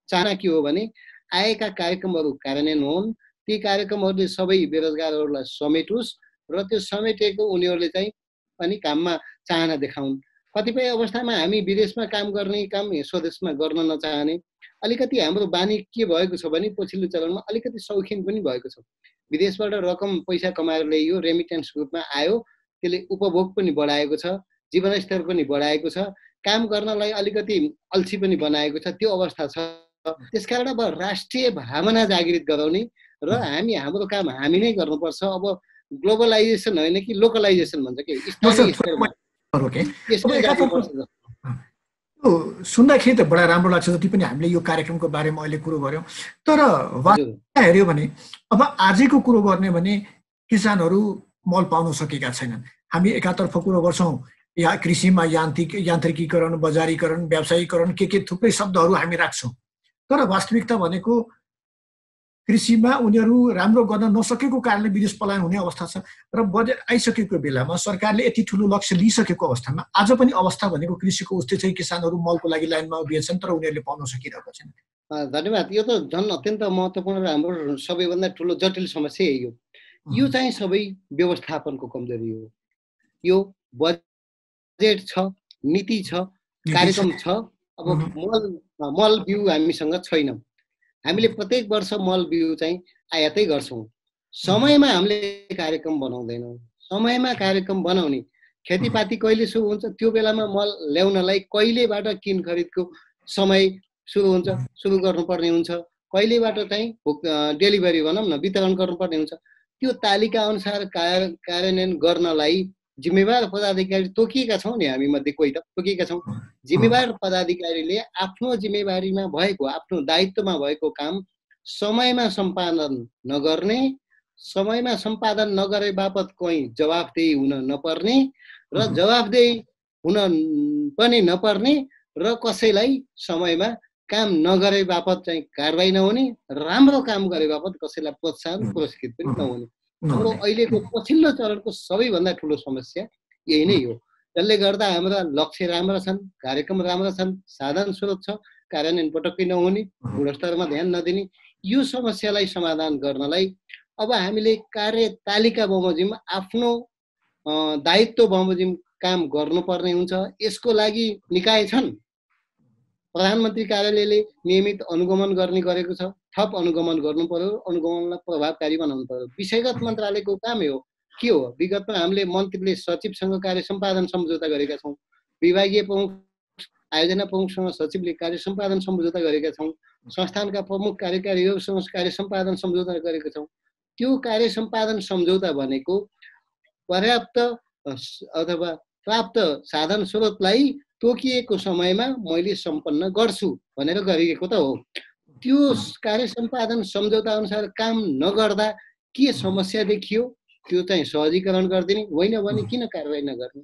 चाहना के हो भने आएका कार्यक्रमहरू कार्यान्वयन हुन्, ती कार्यक्रमहरूले सबै बेरोजगारहरूलाई समेटोस् र त्यो समेटेको उनीहरूले चाहिँ पनि काममा चाहना देखाउन्। कतिपय अवस्थामा हामी विदेशमा काम गर्ने काम स्वदेशमा गर्न नचाहने, अलिकति हाम्रो बानी के भएको छ भने पछिल्लो चरणमा अलिकति शौखिन पनि भएको छ। विदेशबाट रकम पैसा कमाएर ल्याइयो, रेमिटेन्स रूपमा आयो, त्यसले उपभोग पनि बढाएको छ, जीवनस्तर पनि बढाएको छ, काम गर्नलाई अलिकति अल्छी पनि बनाएको छ। त्यो अवस्था छ। त्यसकारण अब राष्ट्रिय भावना जागृत गराउने र हामी हाम्रो काम हामी नै गर्नुपर्छ। अब ग्लोबलाइजेसन होइन कि लोकलाइजेसन भन्छ कि सुन्दाखेरि त बडा राम्रो लाग्छ जति पनि हामीले यो कार्यक्रमको बारेमा अहिले कुरो गऱ्यौँ। तर वास्तवमा हेऱ्यो भने अब आजैको कुरो गर्ने भने किसानहरू मल पाउन सकेका छैनन्। हामी एकातर्फ कुरो गर्छौँ या कृषिमा यान्त्रिकीकरण, बजारीकरण, व्यावसायीकरण के थुप्रै शब्दहरू हामी राख्छौँ। तर वास्तविकता भनेको कृषिमा उनीहरू राम्रो गर्न नसकेको कारणले विदेश पलायन हुने अवस्था छ र बजेट आइसकेको बेलामा सरकारले यति ठुलो लक्ष्य लिइसकेको अवस्थामा आज पनि अवस्था भनेको कृषिको उस्तै चाहिँ किसानहरू मलको लागि लाइनमा उभिएछन् तर उनीहरूले पाउन सकिरहेको छैन। धन्यवाद। यो त झन् अत्यन्त महत्त्वपूर्ण र हाम्रो सबैभन्दा ठुलो जटिल समस्या यही हो। यो चाहिँ सबै व्यवस्थापनको कमजोरी हो। यो बजेट छ, नीति छ, कार्यक्रम छ। अब मल बिउ हामीसँग छैन। हामीले प्रत्येक वर्ष मल बिउ चाहिँ आयातै गर्छौँ। समयमा हामीले कार्यक्रम बनाउँदैनौँ। समयमा कार्यक्रम बनाउने, खेतीपाती कहिले सुरु हुन्छ त्यो बेलामा मल ल्याउनलाई कहिलेबाट किन खरिदको समय सुरु हुन्छ, सुरु गर्नुपर्ने हुन्छ, कहिलेबाट चाहिँ डेलिभरी भनौँ न वितरण गर्नुपर्ने हुन्छ। त्यो तालिका अनुसार कार्यान्वयन गर्नलाई जिम्मेवार पदाधिकारी तोकिएका छौँ नि, हामी मध्ये कोही त तोकिएका छौँ। जिम्मेवार पदाधिकारीले आफ्नो जिम्मेवारीमा भएको, आफ्नो दायित्वमा भएको काम समयमा सम्पादन नगर्ने, समयमा सम्पादन नगरे बापत कहीँ जवाफदेही हुन नपर्ने र जवाफदेही हुन पनि नपर्ने र कसैलाई समयमा काम नगरे बापत चाहिँ कारबाही नहुने, राम्रो काम गरे बापत कसैलाई प्रोत्साहन पुरस्कृत पनि नहुने। हाम्रो अहिलेको पछिल्लो चरणको सबैभन्दा ठुलो समस्या यही नै हो। जसले गर्दा हाम्रा लक्ष्य राम्रा छन्, कार्यक्रम राम्रा छन्, साधन स्रोत छ, कार्यान्वयन पटक्कै नहुने, गुणस्तरमा ध्यान नदिने। यो समस्यालाई समाधान गर्नलाई अब हामीले कार्यतालिका बमोजिम आफ्नो दायित्व बमोजिम काम गर्नुपर्ने हुन्छ। यसको लागि निकाय छन्। प्रधानमन्त्री कार्यालयले नियमित अनुगमन गरेको छ। थप अनुगमन गर्नु पर्यो, अनुगमनलाई प्रभावकारी बनाउनु पर्यो। विषयगत मन्त्रालयको काम हो। के हो, विगतमा हामीले मन्त्रीले सचिवसँग कार्य सम्पादन सम्झौता गरेका छौँ, विभागीय प्रमुख आयोजना प्रमुखसँग सचिवले कार्य सम्पादन सम्झौता गरेका छौँ, संस्थानका प्रमुख कार्यकारीहरूसँग कार्य सम्पादन सम्झौता गरेका छौँ। त्यो कार्य सम्पादन सम्झौता भनेको पर्याप्त अथवा प्राप्त साधन स्रोतलाई तोकिएको समयमा मैले सम्पन्न गर्छु भनेर गरिएको त हो। त्यो कार्य सम्पादन सम्झौता अनुसार काम नगर्दा के समस्या देखियो त्यो चाहिँ सहजीकरण गरिदिने, होइन भने किन कारबाही नगर्ने,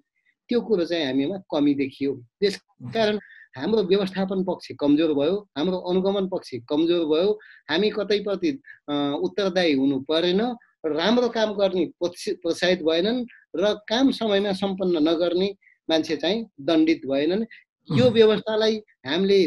त्यो कुरो चाहिँ हामीमा कमी देखियो। त्यसकारण हाम्रो व्यवस्थापन पक्ष कमजोर भयो, हाम्रो अनुगमन पक्ष कमजोर भयो, हामी कतैपट्टि उत्तरदायी हुनु परेन, राम्रो काम गर्ने प्रोत्साहित भएनन् र काम समयमा सम्पन्न नगर्ने मान्छे चाहिँ दण्डित भएनन्। यो व्यवस्थालाई हामीले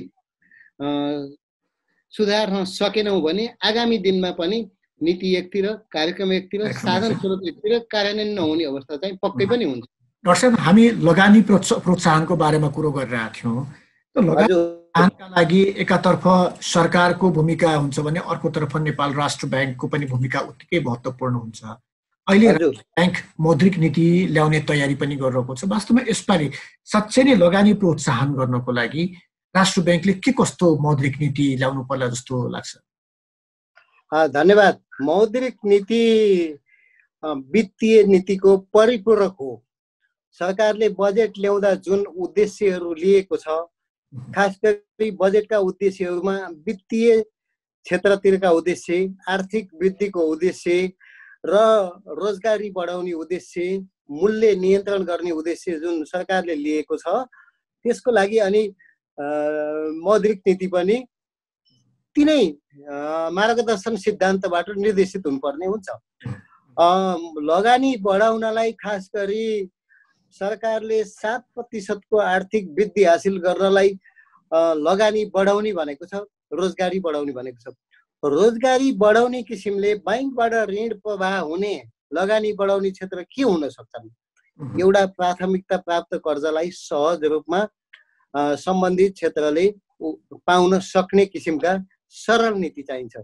सुधार्न सकेनौँ भने आगामी दिनमा पनि नीति एकतिर, कार्यक्रम एकतिर, साधन स्रोत एकतिर कार्यान्वयन नहुने अवस्था चाहिँ पक्कै पनि हुन्छ। डाक्टर साहब, हामी लगानी प्रोत्साहनको बारेमा कुरो गरिरहेका थियौँ। प्रोत्साहनका लागि एकातर्फ सरकारको भूमिका हुन्छ भने अर्कोतर्फ नेपाल राष्ट्र ब्याङ्कको पनि भूमिका उत्तिकै महत्त्वपूर्ण हुन्छ। अहिले ब्याङ्क मौद्रिक नीति ल्याउने तयारी पनि गरिरहेको छ। वास्तवमा यसपालि साँच्चै नै लगानी प्रोत्साहन गर्नको लागि राष्ट्र ब्याङ्कले के कस्तो मौद्रिक नीति ल्याउनु पर्ला जस्तो लाग्छ? धन्यवाद। मौद्रिक नीति वित्तीय नीतिको परिपूरक हो। सरकारले बजेट ल्याउँदा जुन उद्देश्यहरू लिएको छ, खास गरी बजेटका उद्देश्यहरूमा वित्तीय क्षेत्रतिरका उद्देश्य, आर्थिक वृद्धिको उद्देश्य र रोजगारी बढाउने उद्देश्य, मूल्य नियन्त्रण गर्ने उद्देश्य जुन सरकारले लिएको छ, त्यसको लागि अनि मौद्रिक नीति पनि तिनै मार्गदर्शन सिद्धान्तबाट निर्देशित हुनुपर्ने हुन्छ। लगानी बढाउनलाई खास गरी सरकारले 7% को आर्थिक वृद्धि हासिल गर्नलाई लगानी बढाउने भनेको छ, रोजगारी बढाउने भनेको छ। रोजगारी बढाउने किसिमले बैंकबाट ऋण प्रवाह हुने लगानी बढाउने क्षेत्र के हुन सक्छन्? एउटा प्राथमिकता प्राप्त कर्जालाई सहज रूपमा सम्बन्धित क्षेत्रले पाउन सक्ने किसिमका सरल नीति चाहिन्छ।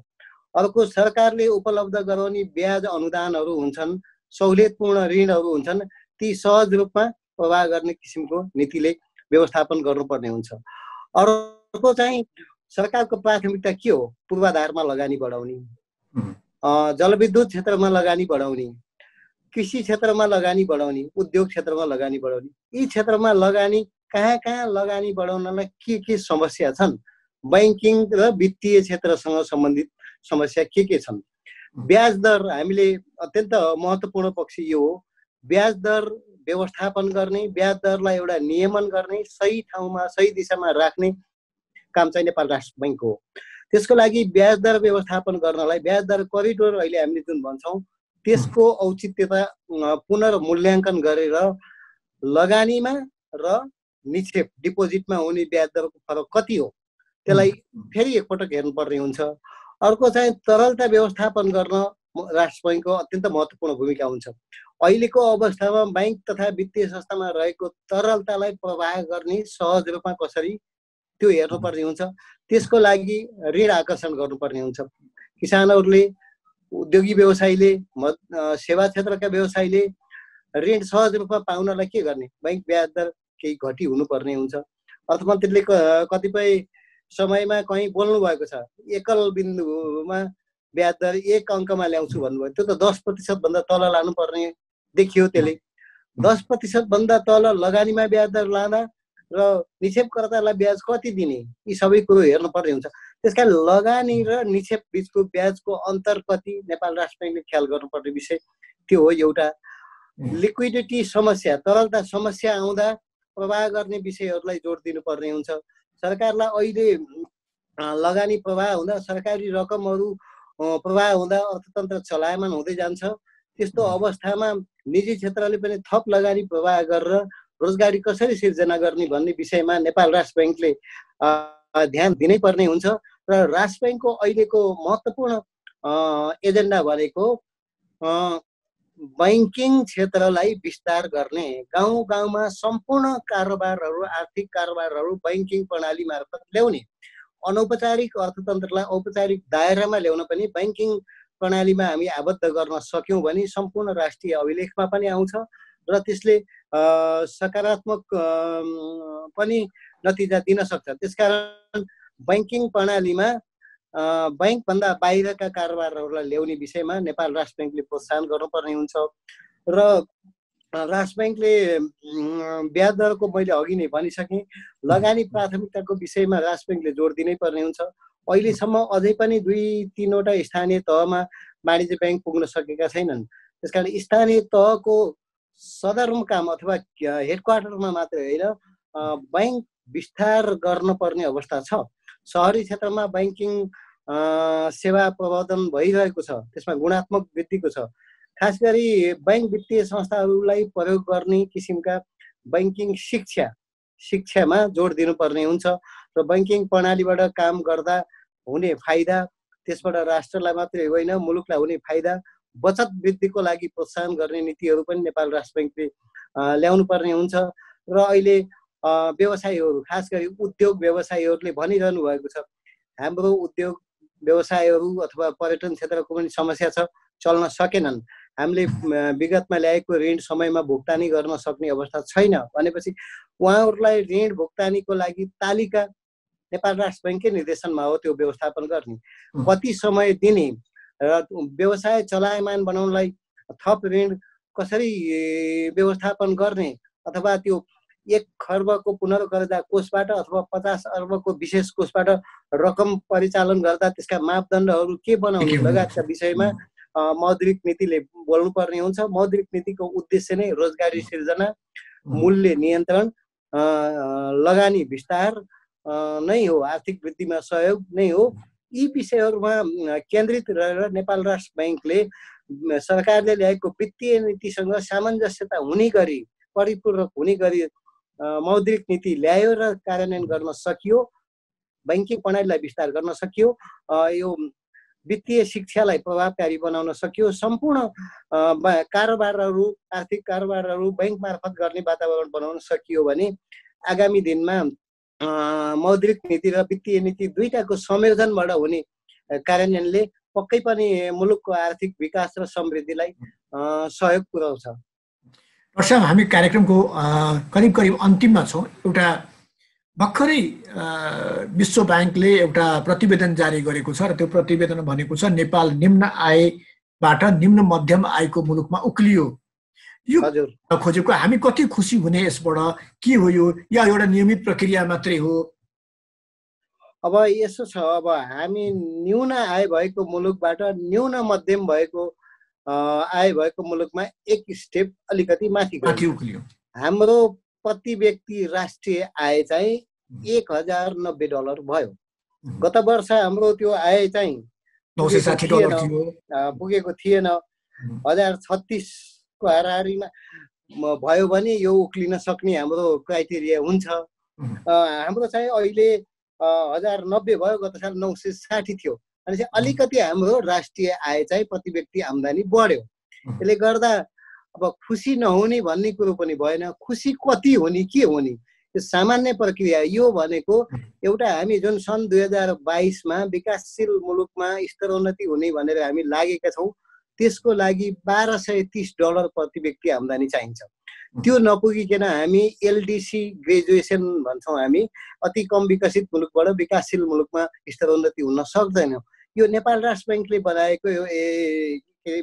अर्को, सरकारले उपलब्ध गराउने ब्याज अनुदानहरू हुन्छन्, सहुलियतपूर्ण ऋणहरू हुन्छन्, ती सहज रूपमा प्रवाह गर्ने किसिमको नीतिले व्यवस्थापन गर्नुपर्ने हुन्छ। अर्को चाहिँ सरकारको प्राथमिकता के हो? पूर्वाधारमा लगानी बढाउने, जलविद्युत क्षेत्रमा लगानी बढाउने, कृषि क्षेत्रमा लगानी बढाउने, उद्योग क्षेत्रमा लगानी बढाउने। यी क्षेत्रमा लगानी कहाँ लगानी बढाउनलाई के समस्या छन्? बैंकिङ र वित्तीय क्षेत्रसँग सम्बन्धित समस्या के छन्? ब्याज दर हामीले अत्यन्त महत्त्वपूर्ण पक्ष यो हो। ब्याज दर व्यवस्थापन गर्ने, ब्याज दरलाई एउटा नियमन गर्ने, सही ठाउँमा सही दिशामा राख्ने काम चाहिँ नेपाल राष्ट्र बैंक हो। त्यसको लागि ब्याज दर व्यवस्थापन गर्नलाई ब्याज दर करिडोर अहिले हामीले जुन भन्छौँ त्यसको औचित्यता पुनर्मूल्याङ्कन गरेर लगानीमा र निक्षेप डिपोजिटमा हुने ब्याज दरको फरक कति हो त्यसलाई फेरि एकपटक हेर्नुपर्ने हुन्छ। अर्को चाहिँ तरलता व्यवस्थापन गर्न राष्ट्र बैंकको अत्यन्त महत्त्वपूर्ण भूमिका हुन्छ। अहिलेको अवस्थामा बैंक तथा वित्तीय संस्थामा रहेको तरलतालाई प्रवाह गर्ने सहज रूपमा कसरी त्यो हेर्नुपर्ने हुन्छ। त्यसको लागि ऋण आकर्षण गर्नुपर्ने हुन्छ। किसानहरूले, उद्योगी व्यवसायीले, सेवा क्षेत्रका व्यवसायीले ऋण सहज रूपमा पाउनलाई के गर्ने? बैंक ब्याज दर केही घटी हुनुपर्ने हुन्छ। अर्थमन्त्रीले कतिपय समयमा कहीँ बोल्नु भएको छ, एकल बिन्दुमा ब्याज दर 1 अङ्कमा ल्याउँछु भन्नुभयो। त्यो त 10% भन्दा तल लानुपर्ने देखियो। त्यसले 10% भन्दा तल लगानीमा ब्याज दर लाँदा र निक्षेपकर्तालाई ब्याज कति दिने, यी सबै कुरो हेर्नुपर्ने हुन्छ। त्यसकारण लगानी र निक्षेप बीचको ब्याजको अन्तर कति नेपाल राष्ट्र बैंकले ख्याल गर्नुपर्ने विषय त्यो हो। एउटा लिक्विडिटी समस्या, तरलता समस्या आउँदा प्रवाह गर्ने विषयहरूलाई जोड दिनुपर्ने हुन्छ। सरकारलाई अहिले लगानी प्रवाह हुँदा, सरकारी रकमहरू प्रवाह हुँदा अर्थतन्त्र चलायमान हुँदै जान्छ। त्यस्तो अवस्थामा निजी क्षेत्रले पनि थप लगानी प्रवाह गरेर रोजगारी कसरी सिर्जना गर्ने भन्ने विषयमा नेपाल राष्ट्र बैंकले ध्यान दिनै पर्ने हुन्छ। र राष्ट्र बैंकको अहिलेको महत्त्वपूर्ण एजेन्डा भनेको बैंकिङ क्षेत्रलाई विस्तार गर्ने, गाउँ गाउँमा सम्पूर्ण कारोबारहरू, आर्थिक कारोबारहरू बैंकिङ प्रणाली मार्फत ल्याउने, अनौपचारिक अर्थतन्त्रलाई औपचारिक दायरामा ल्याउन पनि बैंकिङ प्रणालीमा हामी आबद्ध गर्न सक्यौँ भने सम्पूर्ण राष्ट्रिय अभिलेखमा पनि आउँछ र त्यसले सकारात्मक पनि नतिजा दिन सक्छ। त्यसकारण बैंकिङ प्रणालीमा बैंकभन्दा बाहिरका कारोबारहरूलाई ल्याउने विषयमा नेपाल राष्ट्र बैंकले प्रोत्साहन गर्नुपर्ने हुन्छ। र राष्ट्र बैंकले ब्याज दरको मैले अघि नै भनिसकेँ, लगानी प्राथमिकताको विषयमा राष्ट्र बैंकले जोड दिनै पर्ने हुन्छ। अहिलेसम्म अझै पनि 2-3 वटा स्थानीय तहमा वाणिज्य बैंक पुग्न सकेका छैनन्। त्यसकारण स्थानीय तहको सदरमुकाम अथवा हेडक्वार्टरमा मात्रै होइन, बैंक विस्तार गर्नुपर्ने अवस्था छ। सहरी क्षेत्रमा बैंकिङ सेवा प्रवर्धन भइरहेको छ, त्यसमा गुणात्मक वृद्धिको छ। खास गरी बैंक वित्तीय संस्थाहरूलाई प्रयोग गर्ने किसिमका बैंकिङ शिक्षामा जोड दिनुपर्ने हुन्छ र बैंकिङ प्रणालीबाट काम गर्दा हुने फाइदा, त्यसबाट राष्ट्रलाई मात्रै होइन मुलुकलाई हुने फाइदा, बचत वृद्धिको लागि प्रोत्साहन गर्ने नीतिहरू पनि नेपाल राष्ट्र बैंकले ल्याउनु पर्ने हुन्छ। र अहिले व्यवसायीहरू, खास गरी उद्योग व्यवसायीहरूले भनिरहनु भएको छ, हाम्रो उद्योग व्यवसायहरू अथवा पर्यटन क्षेत्रको पनि समस्या छ, चल्न सकेनन्, हामीले विगतमा ल्याएको ऋण समयमा भुक्तानी गर्न सक्ने अवस्था छैन भनेपछि उहाँहरूलाई ऋण भुक्तानीको लागि तालिका नेपाल राष्ट्र बैंककै निर्देशनमा हो त्यो व्यवस्थापन गर्ने, कति समय दिने र व्यवसाय चलायमान बनाउनलाई थप ऋण कसरी व्यवस्थापन गर्ने, अथवा त्यो 1 खर्बको पुनर्कर्जा कोषबाट अथवा 50 अर्बको विशेष कोषबाट रकम परिचालन गर्दा त्यसका मापदण्डहरू के बनाउने लगायतका विषयमा मौद्रिक नीतिले बोल्नुपर्ने हुन्छ। मौद्रिक नीतिको उद्देश्य नै रोजगारी सिर्जना, मूल्य नियन्त्रण, लगानी विस्तार नै हो, आर्थिक वृद्धिमा सहयोग नै हो। यी विषयहरूमा केन्द्रित रहेर नेपाल राष्ट्र बैंकले सरकारले ल्याएको वित्तीय नीतिसँग सामञ्जस्यता हुने गरी, परिपूरक हुने गरी मौद्रिक नीति ल्यायो र कार्यान्वयन गर्न सकियो, बैंकिङ प्रणालीलाई विस्तार गर्न सकियो, यो वित्तीय शिक्षालाई प्रभावकारी बनाउन सकियो, सम्पूर्ण कारोबारहरू, आर्थिक कारोबारहरू बैंक मार्फत गर्ने वातावरण बनाउन सकियो भने आगामी दिनमा मौद्रिक नीति र वित्तीय नीति दुईटाको संयोजनबाट हुने कार्यान्वयनले पक्कै पनि मुलुकको आर्थिक विकास र समृद्धिलाई सहयोग पुर्याउँछ। डाक्टर साहब, हामी कार्यक्रमको करिब करिब अन्तिममा छौँ। एउटा भर्खरै विश्व ब्याङ्कले एउटा प्रतिवेदन जारी गरेको छ र त्यो प्रतिवेदन भनेको छ नेपाल निम्न आयबाट निम्न मध्यम आयको मुलुकमा उक्लियो। यो खोजेको हामी कति खुसी हुने यसबाट, के हो यो, या एउटा नियमित प्रक्रिया मात्रै हो? अब यसो छ, अब हामी न्यून आय भएको मुलुकबाट न्यून मध्यम भएको आय भएको मुलुकमा एक स्टेप अलिकति माथि उक्लियो। हाम्रो प्रति व्यक्ति राष्ट्रिय आय चाहिँ $1090 भयो। गत वर्ष हाम्रो त्यो आय चाहिँ पुगेको थिएन। 1036 को हाराहारीमा भयो भने यो उक्लिन सक्ने हाम्रो क्राइटेरिया हुन्छ। हाम्रो चाहिँ अहिले 1090 भयो, गत साल 960 थियो। अनि चाहिँ अलिकति हाम्रो राष्ट्रिय आय चाहिँ प्रति व्यक्ति आम्दानी बढ्यो। यसले गर्दा अब खुसी नहुने भन्ने कुरो पनि भएन। खुसी कति हुने, के हुने, यो सामान्य प्रक्रिया। यो भनेको एउटा हामी जुन सन् 2022 मा विकासशील मुलुकमा स्तरोन्नति हुने भनेर हामी लागेका छौँ, त्यसको लागि $1230 प्रति व्यक्ति आम्दानी चाहिन्छ। त्यो नपुगिकन हामी एलडीसी ग्रेजुएसन भन्छौँ, हामी अति कम विकसित मुलुकबाट विकासशील मुलुकमा स्तरोन्नति हुन सक्दैन। यो नेपाल राष्ट्र बैंकले बनाएको,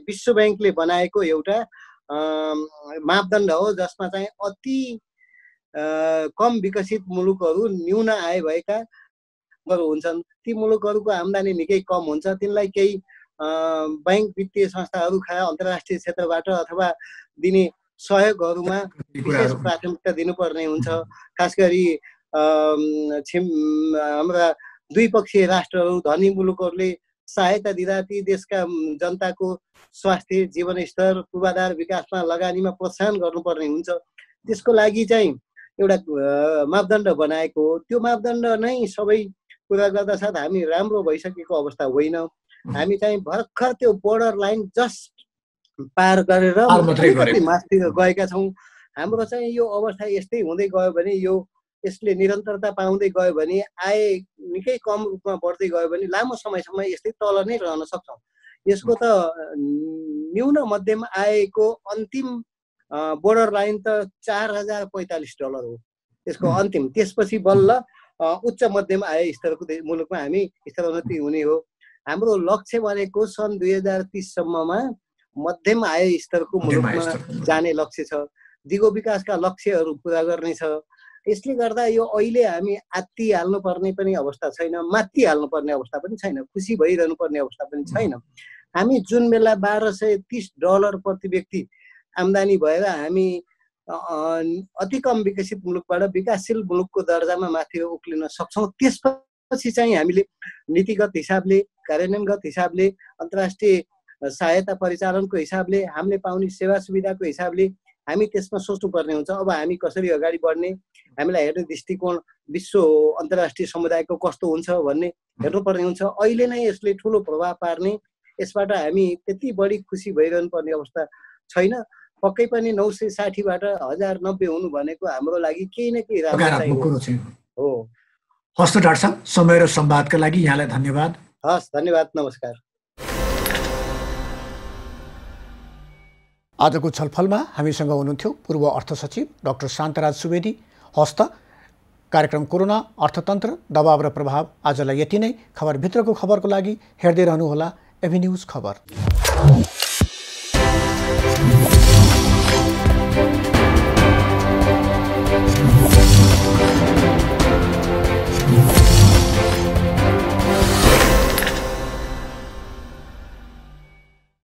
विश्व बैंकले बनाएको एउटा मापदण्ड हो, जसमा चाहिँ अति कम विकसित मुलुकहरू, न्यून आय भएका हुन्छन्, ती मुलुकहरूको आम्दानी निकै कम हुन्छ। तिनलाई केही बैंक वित्तीय संस्थाहरू अन्तर्राष्ट्रिय क्षेत्रबाट अथवा दिने सहयोगहरूमा विशेष प्राथमिकता दिनुपर्ने हुन्छ। खास गरी हाम्रा द्विपक्षीय राष्ट्रहरू, धनी मुलुकहरूले सहायता दिँदा ती देशका जनताको स्वास्थ्य, जीवनस्तर, पूर्वाधार विकासमा लगानीमा प्रोत्साहन गर्नुपर्ने हुन्छ। त्यसको लागि चाहिँ एउटा मापदण्ड बनाएको हो। त्यो मापदण्ड नै सबै कुरा गर्दा साथ हामी राम्रो भइसकेको अवस्था होइन। हामी चाहिँ भर्खर त्यो बोर्डर लाइन जस्ट पार गरेर माथि गएका छौँ। हाम्रो चाहिँ यो अवस्था यस्तै हुँदै गयो भने, यसले निरन्तरता पाउँदै गयो भने, आय निकै कम रूपमा बढ्दै गयो भने लामो समयसम्म यस्तै तल नै रहन सक्छौँ। यसको त न्यून मध्यम आयको अन्तिम बोर्डर लाइन त $4045 हो, त्यसको अन्तिम। त्यसपछि बल्ल उच्च मध्यम आय स्तरको मुलुकमा हामी स्तरोन्नति हुने हो। हाम्रो लक्ष्य भनेको सन् 2030 सम्ममा मध्यम आय स्तरको मुलुकमा जाने लक्ष्य छ। दिगो विकासका लक्ष्यहरू पुरा गर्ने छ। यसले गर्दा यो अहिले हामी आत्ति हाल्नुपर्ने पनि अवस्था छैन, माथि हाल्नुपर्ने अवस्था पनि छैन, खुसी भइरहनु पर्ने अवस्था पनि छैन। हामी जुन बेला $1230 प्रति व्यक्ति आम्दानी भएर हामी अति कम विकसित मुलुकबाट विकासशील मुलुकको दर्जामा माथि उक्लिन सक्छौँ। त्यसपछि चाहिँ हामीले नीतिगत हिसाबले, कार्यान्वयनगत हिसाबले, अन्तर्राष्ट्रिय सहायता परिचालनको हिसाबले, हामीले पाउने सेवा सुविधाको हिसाबले हामी त्यसमा सोच्नुपर्ने हुन्छ। अब हामी कसरी अगाडि बढ्ने, हामीलाई हेर्ने दृष्टिकोण विश्व अन्तर्राष्ट्रिय समुदायको कस्तो हुन्छ भन्ने हेर्नुपर्ने हुन्छ। अहिले नै यसले ठुलो प्रभाव पार्ने, यसबाट हामी त्यति बढी खुसी भइरहनु पर्ने अवस्था छैन। पक्कै पनि 960बाट 1090 हुनु भनेको हाम्रो लागि केही न केही राम्रो हो। हस् त डाक्टर साहब, समय र संवादका लागि यहाँलाई धन्यवाद। हस्, धन्यवाद, नमस्कार। आजको छलफलमा हामीसँग हुनुहुन्थ्यो पूर्व अर्थ सचिव डाक्टर शान्तराज सुवेदी। हस्त कार्यक्रम कोरोना, अर्थतन्त्र, दबाव र प्रभाव आजलाई यति नै। खबरभित्रको खबरको लागि हेर्दै रहनुहोला एभिन्यूज खबर।